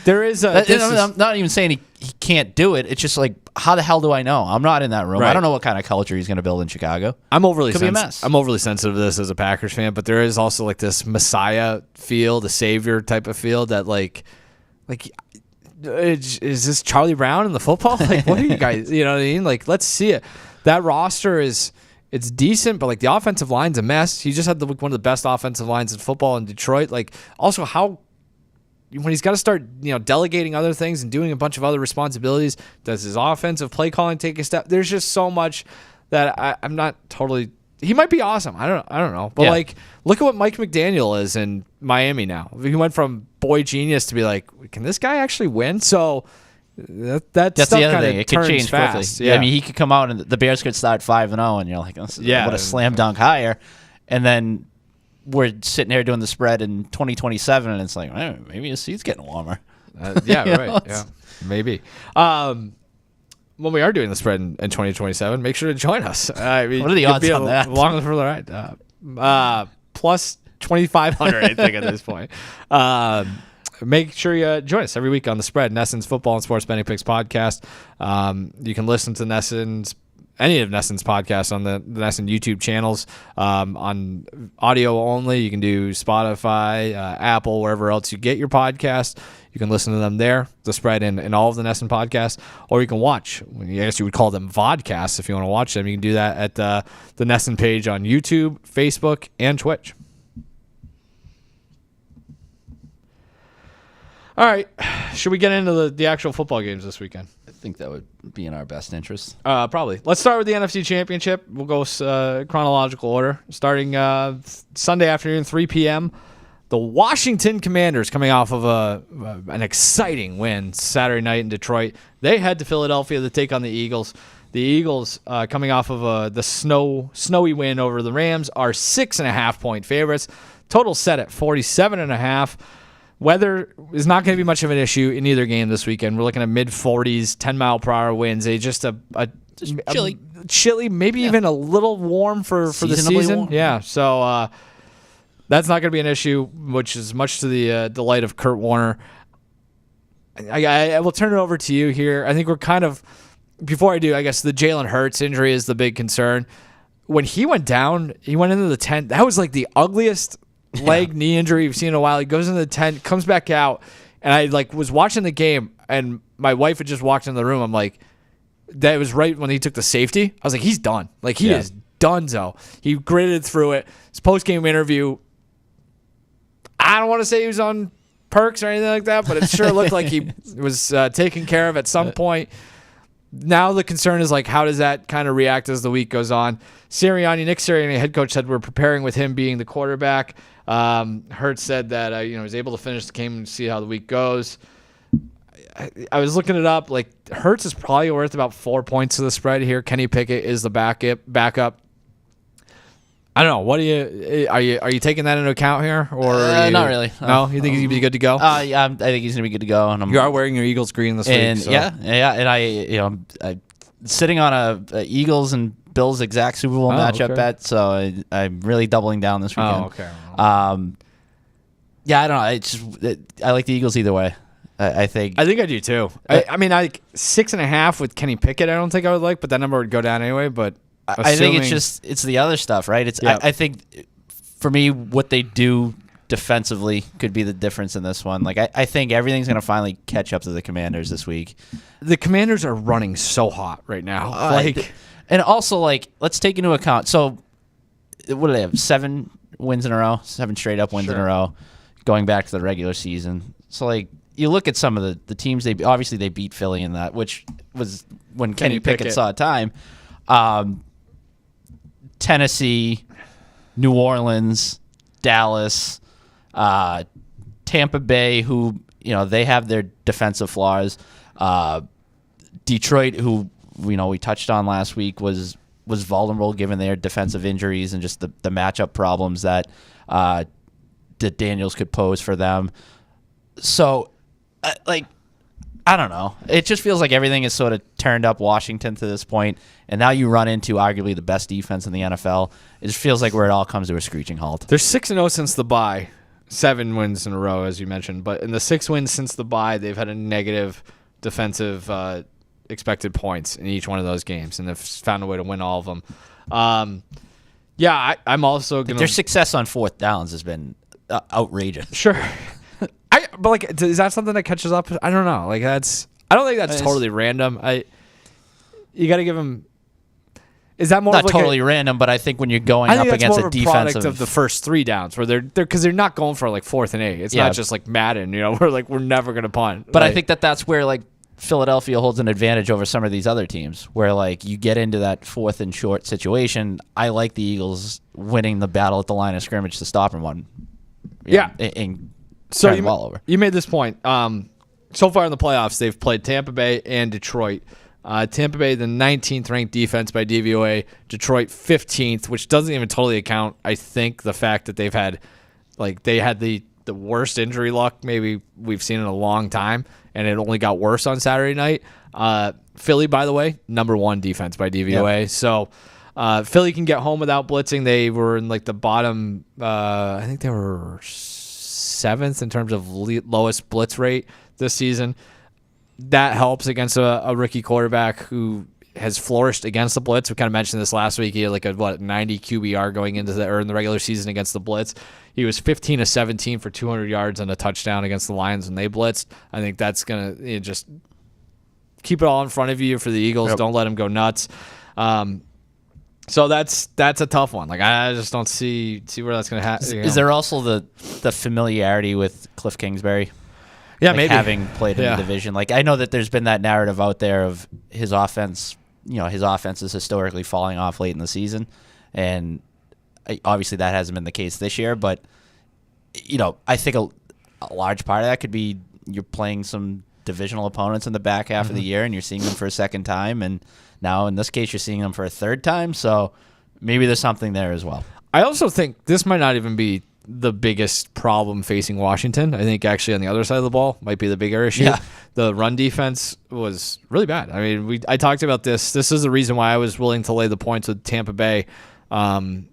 Speaker 1: there is a.
Speaker 2: I'm not even saying he can't do it. It's just like, how the hell do I know? I'm not in that room. Right. I don't know what kind of culture he's going to build in Chicago.
Speaker 1: I'm overly sensitive to this as a Packers fan, but there is also like this Messiah feel, the savior type of feel that like is this Charlie Brown in the football? Like, what are you guys? You know what I mean? Like, let's see it. That roster it's decent, but like the offensive line's a mess. He just had one of the best offensive lines in football in Detroit. Like, also when he's got to start, delegating other things and doing a bunch of other responsibilities, does his offensive play calling take a step? There's just so much that I'm not totally. He might be awesome. I don't know. But like, look at what Mike McDaniel is in Miami now. He went from boy genius to be like, can this guy actually win? So that's
Speaker 2: the other thing. It could change
Speaker 1: fast.
Speaker 2: quickly. Yeah. I mean, he could come out and the Bears could start 5-0, and you're like, what a slam dunk hire, and then we're sitting here doing the spread in 2027, and it's like, maybe his seat's getting warmer.
Speaker 1: Right. Yeah, maybe. When we are doing the spread in 2027, make sure to join us. I mean,
Speaker 2: what are the odds on that?
Speaker 1: Long for the ride. Plus 2,500, I think, at this point. Make sure you join us every week on the spread, Nesson's Football and Sports Betting Picks podcast. You can listen to any of Nesson's podcasts on the Nesson YouTube channels on audio only. You can do Spotify, Apple, wherever else you get your podcast. You can listen to them there, the spread in all of the Nesson podcasts, or you can watch. I guess you would call them vodcasts if you want to watch them. You can do that at the Nesson page on YouTube, Facebook, and Twitch. All right, should we get into the actual football games this weekend?
Speaker 2: think that would be in our best interest.
Speaker 1: Probably. Let's start with the NFC Championship. We'll go chronological order. Starting Sunday afternoon, 3 p.m., the Washington Commanders, coming off of an exciting win Saturday night in Detroit. They head to Philadelphia to take on the Eagles. The Eagles, coming off of the snowy win over the Rams, are 6.5-point favorites. Total set at 47.5. Weather is not going to be much of an issue in either game this weekend. We're looking at mid-40s, 10-mile-per-hour winds. Just chilly, maybe even a little warm for the season.
Speaker 2: Warm.
Speaker 1: Yeah, so that's not going to be an issue, which is much to the delight of Kurt Warner. I will turn it over to you here. I think we're kind of, before I do, I guess the Jalen Hurts injury is the big concern. When he went down, he went into the tent. That was like the ugliest knee injury you've seen in a while. He goes into the tent, comes back out, and I was watching the game, and my wife had just walked in the room. I'm like, that was right when he took the safety. I was like, he's done. He is donezo. He gritted through it. His post-game interview, I don't want to say he was on perks or anything like that, but it sure looked like he was taken care of at some point. Now the concern is how does that kind of react as the week goes on? Nick Sirianni, head coach, said we're preparing with him being the quarterback. Hurts said that he was able to finish the game and see how the week goes. I was looking it up. Hurts is probably worth about 4 points to the spread here. Kenny Pickett is the backup. I don't know. What are you taking that into account here, or
Speaker 2: not really?
Speaker 1: No, you think he's gonna be good to go?
Speaker 2: Yeah, I think he's gonna be good to go. And
Speaker 1: you are wearing your Eagles green this week. So.
Speaker 2: Yeah, and I'm sitting on a Eagles and Bills exact Super Bowl matchup bet, so I'm really doubling down this weekend.
Speaker 1: Oh, okay.
Speaker 2: Yeah, I don't know. I like the Eagles either way. I think
Speaker 1: I do too. I mean, 6.5 with Kenny Pickett. I don't think I would like, but that number would go down anyway. But
Speaker 2: I think it's the other stuff, right? I think for me, what they do defensively could be the difference in this one. I think everything's going to finally catch up to the Commanders this week.
Speaker 1: The Commanders are running so hot right now.
Speaker 2: And also, let's take into account. So, what do they have? 7 wins in a row, 7 straight up wins in a row, going back to the regular season. So, you look at some of the teams. They beat Philly in that, which was when Kenny Pickett saw time. Tennessee, New Orleans, Dallas, Tampa Bay, who they have their defensive flaws. Detroit, who we touched on last week, was vulnerable given their defensive injuries and just the matchup problems that Daniels could pose for them. So, I don't know. It just feels like everything is sort of turned up Washington to this point, and now you run into arguably the best defense in the NFL. It just feels like where it all comes to a screeching halt.
Speaker 1: They're 6-0 since the bye, 7 wins in a row, as you mentioned. But in the 6 wins since the bye, they've had a negative defensive expected points in each one of those games, and they've found a way to win all of them. I'm also going to...
Speaker 2: Their success on 4th downs has been outrageous.
Speaker 1: Sure. But is that something that catches up? I don't know. I don't think that's totally random. You got to give him. Is that more
Speaker 2: not totally random? But I think when you're going up against a defensive,
Speaker 1: product of the first 3 downs, where they're not going for 4th and 8. It's not just like Madden. We're never gonna punt.
Speaker 2: But I think that's where Philadelphia holds an advantage over some of these other teams, where you get into that 4th and short situation. I like the Eagles winning the battle at the line of scrimmage to stop him one.
Speaker 1: So you made this point. So far in the playoffs, they've played Tampa Bay and Detroit. Tampa Bay, the 19th ranked defense by DVOA. Detroit, 15th, which doesn't even totally account, I think, the fact that they've had, they had the worst injury luck maybe we've seen in a long time, and it only got worse on Saturday night. Philly, by the way, number 1 defense by DVOA. Yep. So Philly can get home without blitzing. They were in the bottom. I think they were 7th in terms of lowest blitz rate this season. That helps against a rookie quarterback who has flourished against the blitz. We kind of mentioned this last week. He had a 90 QBR going into in the regular season against the blitz. He was 15 of 17 for 200 yards and a touchdown against the Lions when they blitzed. I think that's gonna just keep it all in front of you for the Eagles. Yep. Don't let them go nuts. So that's a tough one. I just don't see where that's going to happen.
Speaker 2: Is there also the familiarity with Cliff Kingsbury?
Speaker 1: Yeah,
Speaker 2: like,
Speaker 1: maybe.
Speaker 2: having played in the division. Like, I know that there's been that narrative out there of his offense. His offense is historically falling off late in the season, and obviously that hasn't been the case this year. But I think a large part of that could be you're playing some divisional opponents in the back half of the year, and you're seeing them for a second time, and now in this case you're seeing them for a third time. So maybe there's something there as well.
Speaker 1: I also think this might not even be the biggest problem facing Washington. I think actually on the other side of the ball might be the bigger issue.
Speaker 2: Yeah.
Speaker 1: The run defense was really bad. I mean, I talked about this. This is the reason why I was willing to lay the points with Tampa Bay in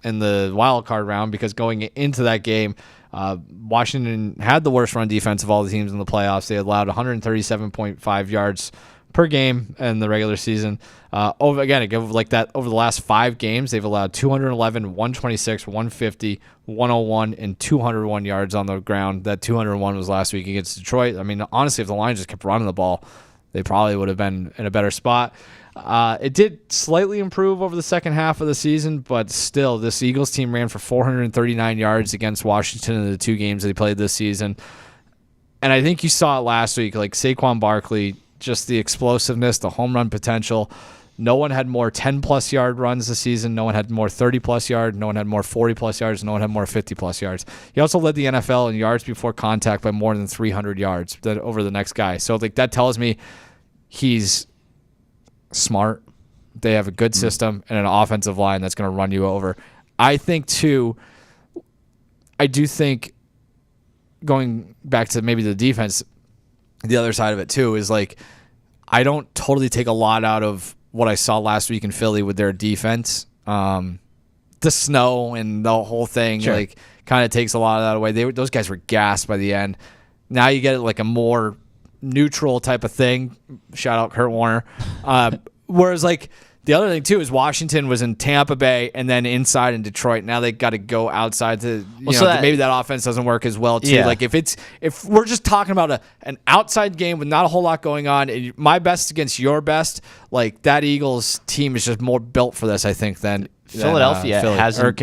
Speaker 1: the wild card round, because going into that game, Washington had the worst run defense of all the teams in the playoffs. They allowed 137.5 yards per game in the regular season. Over the last 5 games, they've allowed 211, 126, 150, 101, and 201 yards on the ground. That 201 was last week against Detroit. I mean, honestly, if the Lions just kept running the ball, they probably would have been in a better spot. It did slightly improve over the second half of the season, but still, this Eagles team ran for 439 yards against Washington in the 2 games they played this season. And I think you saw it last week, like Saquon Barkley, just the explosiveness, the home run potential. No one had more 10-plus yard runs this season. No one had more 30-plus yard. No one had more 40-plus yards. No one had more 50-plus yards. He also led the NFL in yards before contact by more than 300 yards over the next guy. So that tells me he's smart. They have a good system and an offensive line that's going to run you over. I do think going back to maybe the defense, the other side of it too is like, I don't totally take a lot out of what I saw last week in Philly with their defense. The snow and the whole thing kind of takes a lot of that away. Those guys were gassed by the end. Now you get like a more neutral type of thing. Shout out Kurt Warner. Whereas like the other thing too is Washington was in Tampa Bay and then inside in Detroit. Now they got to go outside to maybe that offense doesn't work as well too. Yeah. Like if we're just talking about an outside game with not a whole lot going on, and my best against your best, like that Eagles team is just more built for this, I think, than
Speaker 2: Philadelphia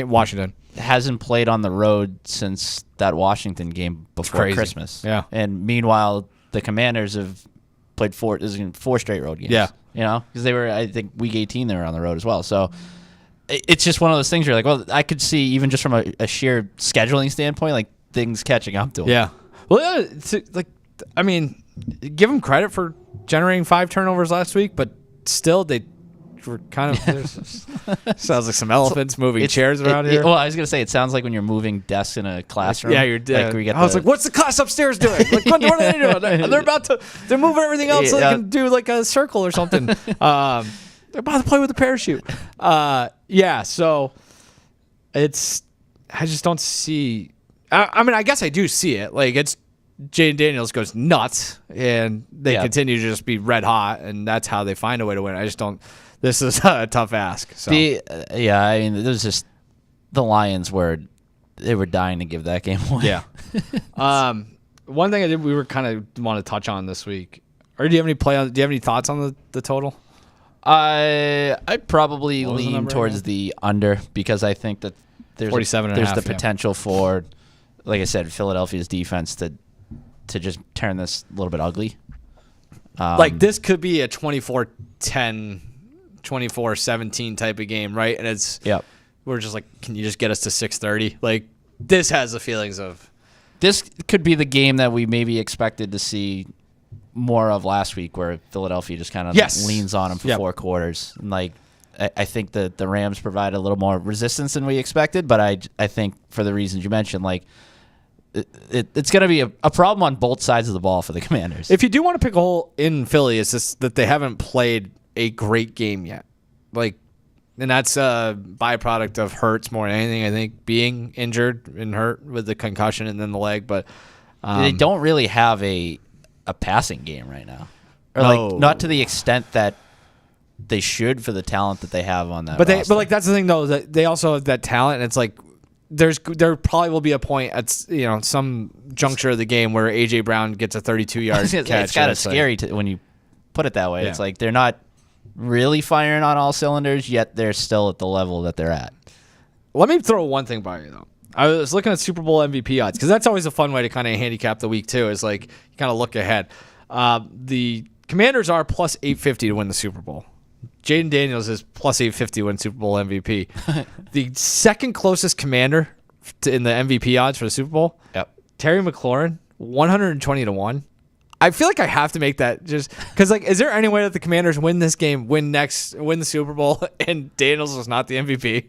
Speaker 1: Washington
Speaker 2: hasn't played on the road since that Washington game before Christmas.
Speaker 1: Yeah,
Speaker 2: and meanwhile the Commanders have played 4 straight road games.
Speaker 1: Yeah.
Speaker 2: Because they were, I think, week 18 they were on the road as well. So it's just one of those things where you're like, well, I could see even just from a sheer scheduling standpoint, like things catching up to them.
Speaker 1: Yeah. Well, I mean, give them credit for generating 5 turnovers last week, but still they were kind of sounds like some elephants moving chairs around here.
Speaker 2: Well, I was gonna say it sounds like when you're moving desks in a classroom.
Speaker 1: Yeah, you're dead. I was like, what's the class upstairs doing? Like, what are they doing? They're moving everything else so they can do like a circle or something. They're about to play with a parachute. So I just don't see. I mean, I guess I do see it. Like it's Jaden Daniels goes nuts, and they continue to just be red hot, and that's how they find a way to win. I just don't. This is a tough ask. So.
Speaker 2: I mean, there's just the Lions were dying to give that game away.
Speaker 1: Yeah. One thing we were kind of want to touch on this week, or do you have any thoughts on the total?
Speaker 2: I'd probably lean towards the under, because I think that there's
Speaker 1: 47
Speaker 2: there's the potential for, like I said, Philadelphia's defense to just turn this a little bit ugly.
Speaker 1: Like this could be a 24-10. 24-17 type of game, right? And we're just like, can you just get us to 6:30? Like this has the feelings of
Speaker 2: this could be the game that we maybe expected to see more of last week, where Philadelphia just kind of leans on them for 4 quarters. And like I think that the Rams provide a little more resistance than we expected, but I think for the reasons you mentioned, like it's going to be a problem on both sides of the ball for the Commanders.
Speaker 1: If you do want to pick a hole in Philly, it's just that they haven't played a great game yet. And that's a byproduct of Hurts more than anything, I think, being injured and hurt with the concussion and then the leg. But
Speaker 2: they don't really have a passing game right now. Or like not to the extent that they should for the talent that they have on that roster.
Speaker 1: But that's the thing though, that they also have that talent, and it's like there probably will be a point at some juncture of the game where AJ Brown gets a 32-yard catch.
Speaker 2: It's kind of scary when you put it that way. Yeah. It's like they're not really firing on all cylinders, yet they're still at the level that they're at.
Speaker 1: Let me throw one thing by you, though. I was looking at Super Bowl MVP odds because that's always a fun way to kind of handicap the week too. Is like you kind of look ahead. The Commanders are plus 850 to win the Super Bowl. Jaden Daniels is plus 850 to win Super Bowl MVP. The second closest Commander in the MVP odds for the Super Bowl, Terry McLaurin, 120 to 1. I feel like I have to make that just because, like, is there any way that the Commanders win this game, win the Super Bowl, and Daniels was not the MVP?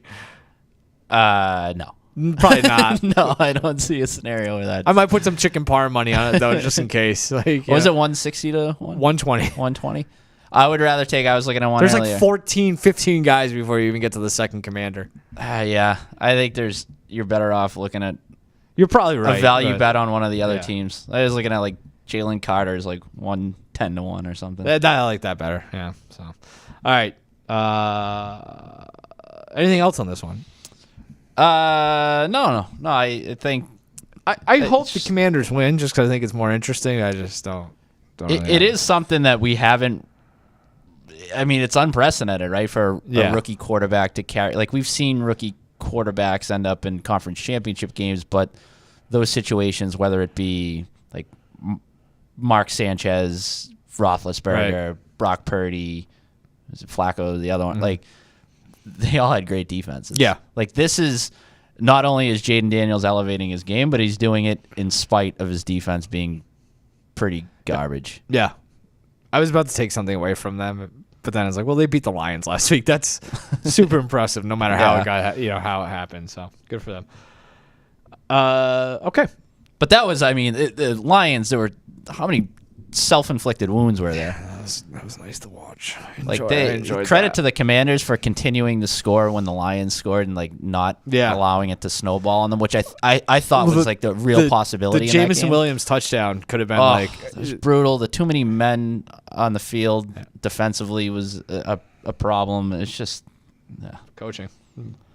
Speaker 2: No.
Speaker 1: Probably not.
Speaker 2: No, I don't see a scenario where that.
Speaker 1: I might put some chicken parm money on it, though, just in case. Like,
Speaker 2: was it 160 to
Speaker 1: 120?
Speaker 2: 120. I would rather take. I was looking at one.
Speaker 1: There's
Speaker 2: earlier.
Speaker 1: like 14, 15 guys before you even get to the second Commander.
Speaker 2: Yeah, I think you're better off looking at.
Speaker 1: You're probably right.
Speaker 2: A value bet on one of the other teams. I was looking at like Jalen Carter's like 110 to 1 or something.
Speaker 1: I like that better. Yeah. So, all right. Anything else on this one?
Speaker 2: No. I think
Speaker 1: I hope the Commanders win just because I think it's more interesting. I just don't.
Speaker 2: It is something that we haven't. I mean, it's unprecedented, right, for a rookie quarterback to carry. Like we've seen rookie quarterbacks end up in conference championship games, but those situations, whether it be like Mark Sanchez, Roethlisberger, Brock Purdy, was it Flacco, the other one, like they all had great defenses.
Speaker 1: Yeah.
Speaker 2: Like this is not only is Jaden Daniels elevating his game, but he's doing it in spite of his defense being pretty garbage.
Speaker 1: Yeah. I was about to take something away from them, but then I was like, well, they beat the Lions last week. That's super impressive no matter how it got, how it happened. So good for them. Okay.
Speaker 2: But that was, I mean, the Lions, there were how many self-inflicted wounds were there?
Speaker 1: That was nice to watch.
Speaker 2: Credit to the Commanders for continuing to score when the Lions scored and like not allowing it to snowball on them, which I thought was like the real possibility.
Speaker 1: The Jameson Williams touchdown could have been
Speaker 2: it was brutal. The too many men on the field defensively was a problem. It's just
Speaker 1: coaching.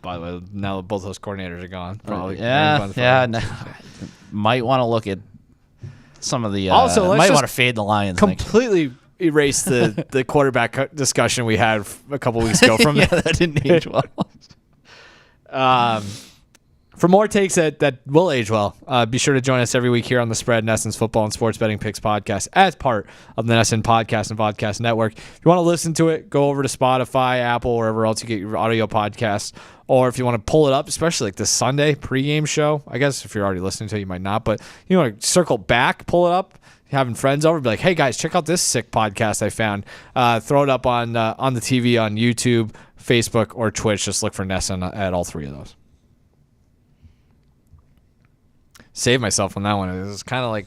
Speaker 1: By the way, now both those coordinators are gone. Probably.
Speaker 2: Might want to look at some of the. Also, might want to fade the Lions.
Speaker 1: Completely erase the quarterback discussion we had a couple weeks ago from
Speaker 2: that didn't age well.
Speaker 1: For more takes that will age well, be sure to join us every week here on the Spread, Nesson's Football and Sports Betting Picks podcast as part of the Nesson Podcast and Podcast Network. If you want to listen to it, go over to Spotify, Apple, wherever else you get your audio podcasts. Or if you want to pull it up, especially like this Sunday pregame show, I guess if you're already listening to it, you might not, but you want to circle back, pull it up, having friends over, be like, hey guys, check out this sick podcast I found. Throw it up on the TV on YouTube, Facebook, or Twitch. Just look for Nesson at all three of those. Saved myself on that one. It was kind of like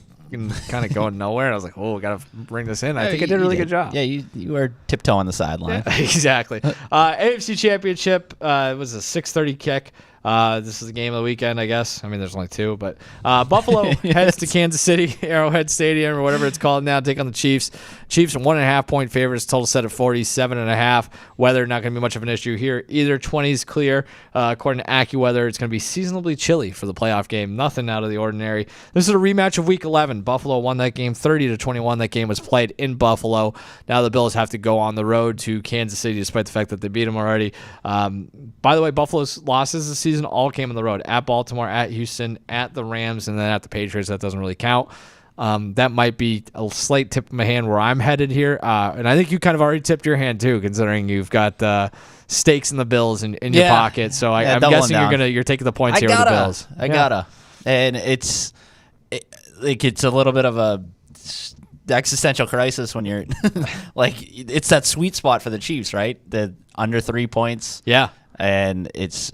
Speaker 1: going nowhere. And I was like, oh, got to bring this in. I think I did a really good job.
Speaker 2: Yeah, you were tiptoe on the sideline.
Speaker 1: Yeah, exactly. AFC Championship was a 6:30 kick. This is the game of the weekend, I guess. I mean, there's only two, but Buffalo heads to Kansas City, Arrowhead Stadium, or whatever it's called now, take on the Chiefs. Chiefs are 1.5 point favorites, total set at 47.5. Weather, not going to be much of an issue here. Either 20s clear. According to AccuWeather, it's going to be seasonably chilly for the playoff game. Nothing out of the ordinary. This is a rematch of Week 11. Buffalo won that game 30-21. That game was played in Buffalo. Now the Bills have to go on the road to Kansas City, despite the fact that they beat them already. By the way, Buffalo's losses this season all came on the road. At Baltimore, at Houston, at the Rams, and then at the Patriots. That doesn't really count. That might be a slight tip of my hand where I'm headed here. And I think you kind of already tipped your hand too, considering you've got stakes in the Bills in your pocket. So I'm guessing you're taking the points here with the Bills.
Speaker 2: I gotta. And it's a little bit of a existential crisis when you're like, it's that sweet spot for the Chiefs, right? The under 3 points.
Speaker 1: Yeah.
Speaker 2: And it's,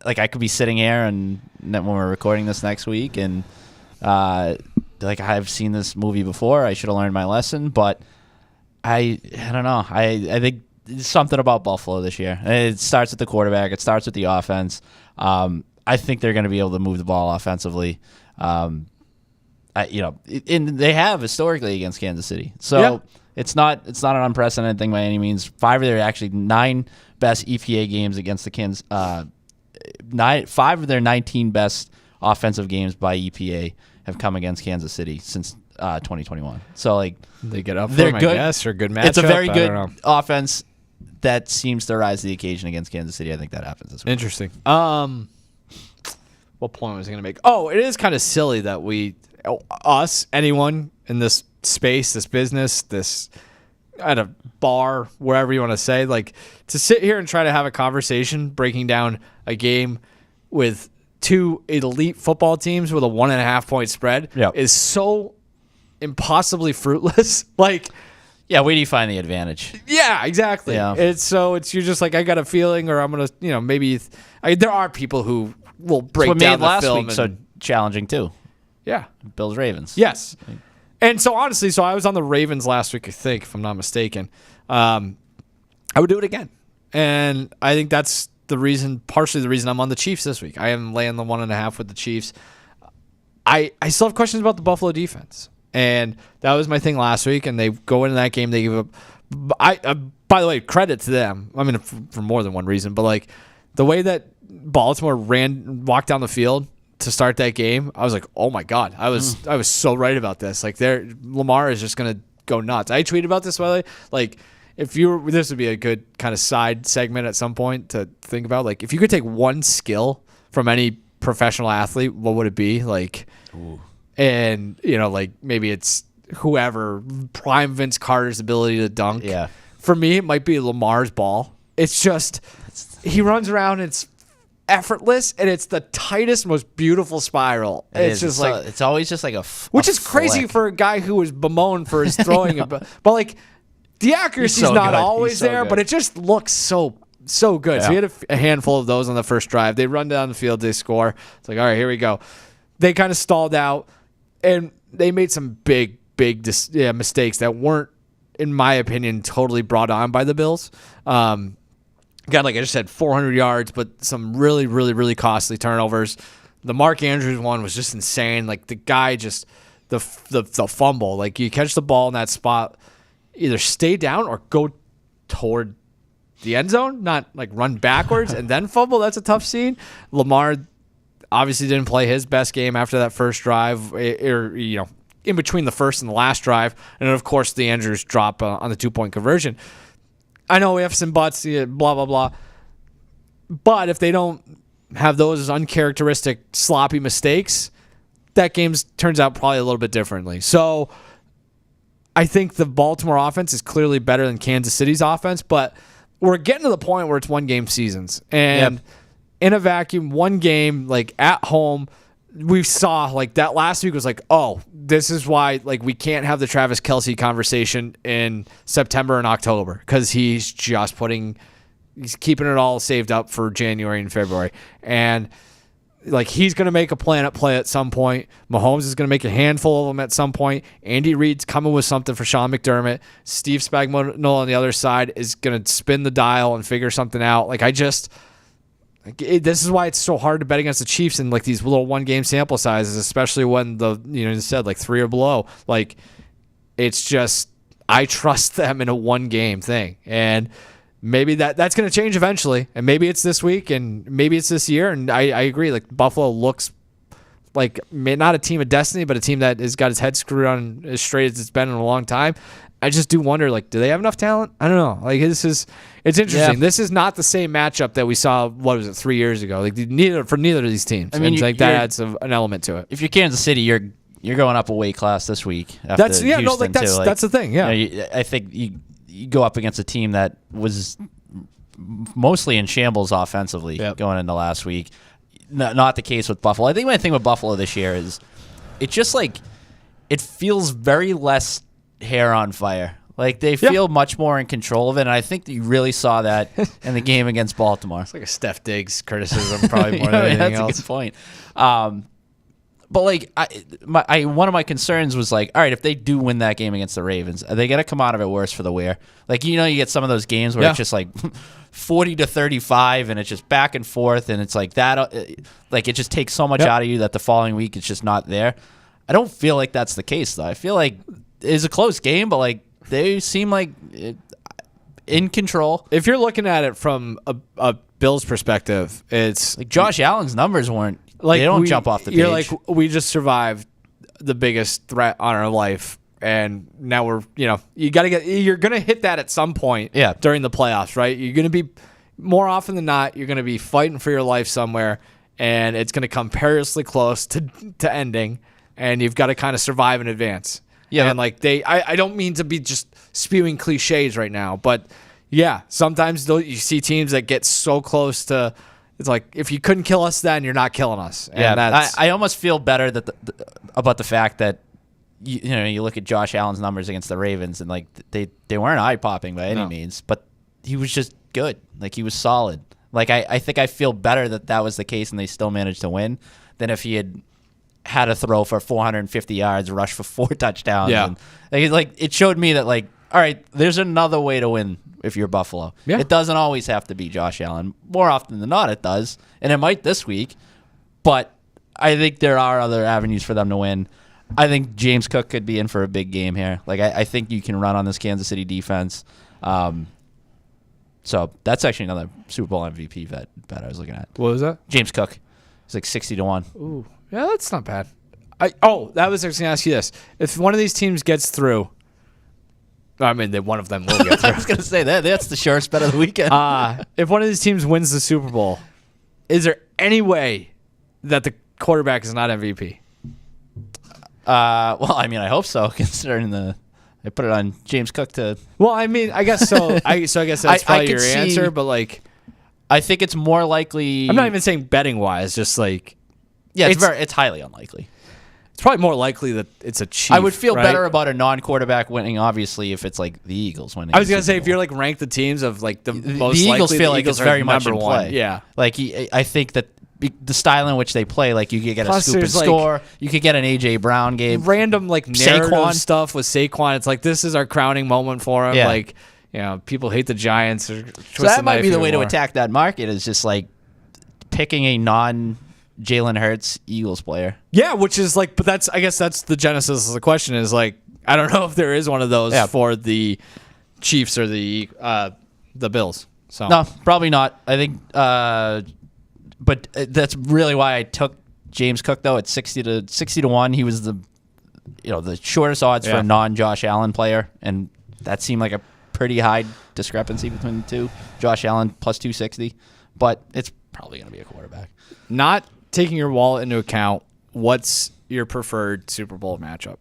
Speaker 2: like I could be sitting here and when we're recording this next week and like I've seen this movie before. I should have learned my lesson, but I don't know. I think there's something about Buffalo this year. It starts with the quarterback. It starts with the offense. I think they're going to be able to move the ball offensively. And they have historically against Kansas City. So it's not an unprecedented thing by any means. 5 of their actually 9 best EPA games against the Kansas 5 of their 19 best offensive games by EPA have come against Kansas City since 2021. So like
Speaker 1: they get up for
Speaker 2: they're
Speaker 1: them,
Speaker 2: good.
Speaker 1: I guess, or good matchup.
Speaker 2: It's a very good offense that seems to rise to the occasion against Kansas City. I think that happens this week.
Speaker 1: Interesting. what point was I going to make? Oh, it is kind of silly that anyone in this space, this business, this at a bar, wherever you want to say, like to sit here and try to have a conversation breaking down a game with two elite football teams with a 1.5 point spread is so impossibly fruitless. Like,
Speaker 2: yeah, where do you find the advantage?
Speaker 1: Yeah, exactly. Yeah. You're just like, I got a feeling, or I'm gonna, maybe there are people who will break down the film.
Speaker 2: Last week so challenging too.
Speaker 1: Yeah,
Speaker 2: Bills Ravens.
Speaker 1: Yes, and so honestly, I was on the Ravens last week, I think, if I'm not mistaken. I would do it again, and I think that's partially the reason I'm on the Chiefs this week. I am laying the 1.5 with the Chiefs. I still have questions about the Buffalo defense. And that was my thing last week, and they go into that game. They give up. By the way, credit to them. I mean, for more than one reason, but like the way that Baltimore walked down the field to start that game, I was like, oh my god, I was so right about this. Like, Lamar is just gonna go nuts. I tweeted about this, by the way. Like, this would be a good kind of side segment at some point to think about. Like, if you could take one skill from any professional athlete, what would it be? Like. Ooh. And, like maybe it's whoever, prime Vince Carter's ability to dunk.
Speaker 2: Yeah.
Speaker 1: For me, it might be Lamar's ball. It's just, he runs around, it's effortless, and it's the tightest, most beautiful spiral. It's just like,
Speaker 2: it's always just like
Speaker 1: which is crazy for a guy who was bemoaned for his throwing. But like, the accuracy's not always there, but it just looks so good. Yeah. So we had a handful of those on the first drive. They run down the field, they score. It's like, all right, here we go. They kind of stalled out. And they made some big mistakes that weren't, in my opinion, totally brought on by the Bills. Got, like I just said, 400 yards, but some really, really, really costly turnovers. The Mark Andrews one was just insane. Like, the guy just, the fumble. Like, you catch the ball in that spot, either stay down or go toward the end zone, not like run backwards and then fumble. That's a tough scene. Lamar obviously didn't play his best game after that first drive, or in between the first and the last drive, and then of course the Andrews drop on the 2-point conversion. I know ifs and buts, blah blah blah, but if they don't have those uncharacteristic sloppy mistakes, that game turns out probably a little bit differently. So I think the Baltimore offense is clearly better than Kansas City's offense, but we're getting to the point where it's one-game seasons, and. Yep. In a vacuum, one game, like at home, we saw like that last week was like, oh, this is why like we can't have the Travis Kelce conversation in September and October, because he's keeping it all saved up for January and February. And like, he's going to make a plan at play at some point. Mahomes is going to make a handful of them at some point. Andy Reid's coming with something for Sean McDermott. Steve Spagnuolo on the other side is going to spin the dial and figure something out. Like, this is why it's so hard to bet against the Chiefs in like these little one-game sample sizes, especially when you said like 3 or below. Like, it's just, I trust them in a one-game thing, and maybe that's going to change eventually, and maybe it's this week, and maybe it's this year. And I agree, like Buffalo looks like not a team of destiny, but a team that has got its head screwed on as straight as it's been in a long time. I just do wonder, like, do they have enough talent? I don't know. Like, it's interesting. Yeah. This is not the same matchup that we saw, 3 years ago? Like, neither of these teams. I mean, that adds an element to it.
Speaker 2: If you're Kansas City, you're going up a weight class this week. That's
Speaker 1: the thing. Yeah,
Speaker 2: I think you go up against a team that was mostly in shambles offensively going into last week. Not the case with Buffalo. I think my thing with Buffalo this year is it's just like it feels very less hair on fire. Like, they feel much more in control of it, and I think that you really saw that in the game against Baltimore.
Speaker 1: It's like a Steph Diggs criticism, probably more than anything else.
Speaker 2: That's a good point. But like, one of my concerns was like, all right, if they do win that game against the Ravens, are they gonna come out of it worse for the wear? Like, you get some of those games where it's just like 40-35, and it's just back and forth, and it's like that. Like, it just takes so much out of you that the following week it's just not there. I don't feel like that's the case though. I feel like it's a close game, but like, they seem like in control.
Speaker 1: If you're looking at it from a Bills perspective, it's
Speaker 2: like Josh Allen's numbers weren't like, they don't jump off the page.
Speaker 1: You're like, we just survived the biggest threat on our life, and now we're you're gonna hit that at some point during the playoffs, right? You're gonna be, more often than not, you're gonna be fighting for your life somewhere, and it's going to come perilously close to ending, and you've got to kind of survive in advance. Yeah, and like I don't mean to be just spewing cliches right now, but yeah, sometimes you see teams that get so close to. It's like if you couldn't kill us then, you're not killing us. And
Speaker 2: I almost feel better that about the fact that you look at Josh Allen's numbers against the Ravens, and like they weren't eye popping by any means, but he was just good. Like he was solid. Like I think I feel better that was the case, and they still managed to win than if he had to throw for 450 yards, rush for 4 touchdowns.
Speaker 1: Yeah.
Speaker 2: And, like it showed me that like, all right, there's another way to win if you're Buffalo.
Speaker 1: Yeah.
Speaker 2: It doesn't always have to be Josh Allen. More often than not, it does, and it might this week. But I think there are other avenues for them to win. I think James Cook could be in for a big game here. Like I think you can run on this Kansas City defense. So that's actually another Super Bowl MVP bet I was looking at.
Speaker 1: What was that?
Speaker 2: James Cook. It's like 60-1.
Speaker 1: Ooh, yeah, that's not bad. That was actually going to ask you this: if one of these teams gets through, I mean, one of them will get through.
Speaker 2: I was going to say that's the surest bet of the weekend.
Speaker 1: If one of these teams wins the Super Bowl, is there any way that the quarterback is not MVP?
Speaker 2: Well, I mean, I hope so, considering they put it on James Cook to.
Speaker 1: Well, I mean, I guess so. I guess that's probably your answer, but like,
Speaker 2: I think it's more likely.
Speaker 1: I'm not even saying betting wise, just like,
Speaker 2: yeah, it's highly unlikely.
Speaker 1: It's probably more likely that it's a Chief.
Speaker 2: I would feel
Speaker 1: right?
Speaker 2: better about a non-quarterback winning, obviously, if it's like the Eagles winning.
Speaker 1: I was gonna say if you're like rank the teams of like the most
Speaker 2: the Eagles
Speaker 1: likely,
Speaker 2: feel
Speaker 1: the
Speaker 2: like
Speaker 1: Eagles
Speaker 2: it's very
Speaker 1: are
Speaker 2: much
Speaker 1: number
Speaker 2: in
Speaker 1: one.
Speaker 2: play.
Speaker 1: Yeah,
Speaker 2: like I think that the style in which they play, like you could get
Speaker 1: Plus
Speaker 2: a scoop and
Speaker 1: there's,
Speaker 2: score, you could get an AJ Brown game,
Speaker 1: random like narrative
Speaker 2: Saquon.
Speaker 1: stuff with Saquon. It's like this is our crowning moment for him.
Speaker 2: Yeah.
Speaker 1: Like people hate the Giants.
Speaker 2: So that might be the way to attack that market is just like picking a non-Jalen Hurts Eagles player.
Speaker 1: Yeah, which is like, but I guess that's the genesis of the question is like, I don't know if there is one of those for the Chiefs or the Bills. So
Speaker 2: no, probably not. I think, but that's really why I took James Cook though at 60-1. He was the shortest odds for a non-Josh Allen player, and that seemed like a pretty high discrepancy between the two. Josh Allen plus 260, but it's probably going to be a quarterback.
Speaker 1: Not taking your wallet into account, what's your preferred Super Bowl matchup?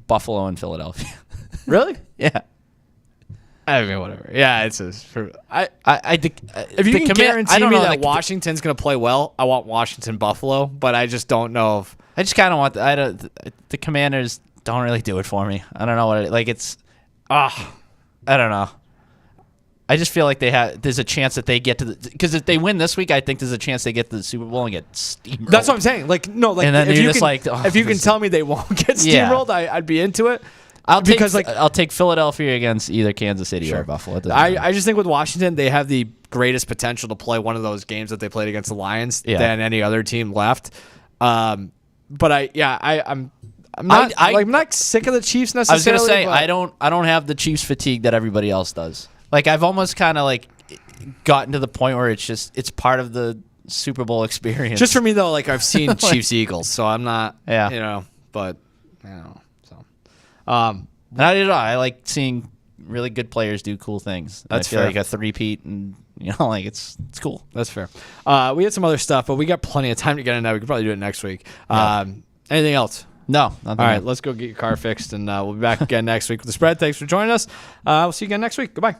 Speaker 2: Buffalo and Philadelphia.
Speaker 1: Really?
Speaker 2: Yeah.
Speaker 1: I mean, whatever. Yeah, it's if you can
Speaker 2: guarantee
Speaker 1: me that Washington's going to play well, I want Washington Buffalo, but I just don't know if
Speaker 2: I just kind of want the Commanders don't really do it for me. I don't know what it's. I don't know. I just feel like there's a chance that they get to because if they win this week, I think there's a chance they get to the Super Bowl and get steamrolled.
Speaker 1: That's what I'm saying. Like no, like
Speaker 2: and then
Speaker 1: if you
Speaker 2: just
Speaker 1: can,
Speaker 2: like
Speaker 1: if you can tell me they won't get steamrolled, I'd be into it.
Speaker 2: I'll take Philadelphia against either Kansas City or Buffalo.
Speaker 1: I just think with Washington, they have the greatest potential to play one of those games that they played against the Lions than any other team left. But I'm not sick of the Chiefs necessarily.
Speaker 2: I was gonna say I don't have the Chiefs fatigue that everybody else does. Like I've almost kind of like gotten to the point where it's part of the Super Bowl experience.
Speaker 1: Just for me though, like I've seen Chiefs Eagles, so I'm not but so.
Speaker 2: And I don't know. I like seeing really good players do cool things.
Speaker 1: That's
Speaker 2: I feel
Speaker 1: fair.
Speaker 2: like a three-peat, and like it's cool.
Speaker 1: That's fair. We had some other stuff, but we got plenty of time to get into that. We could probably do it next week. Anything else?
Speaker 2: No.
Speaker 1: All right, let's go get your car fixed, and we'll be back again next week with the spread. Thanks for joining us. We'll see you again next week. Goodbye.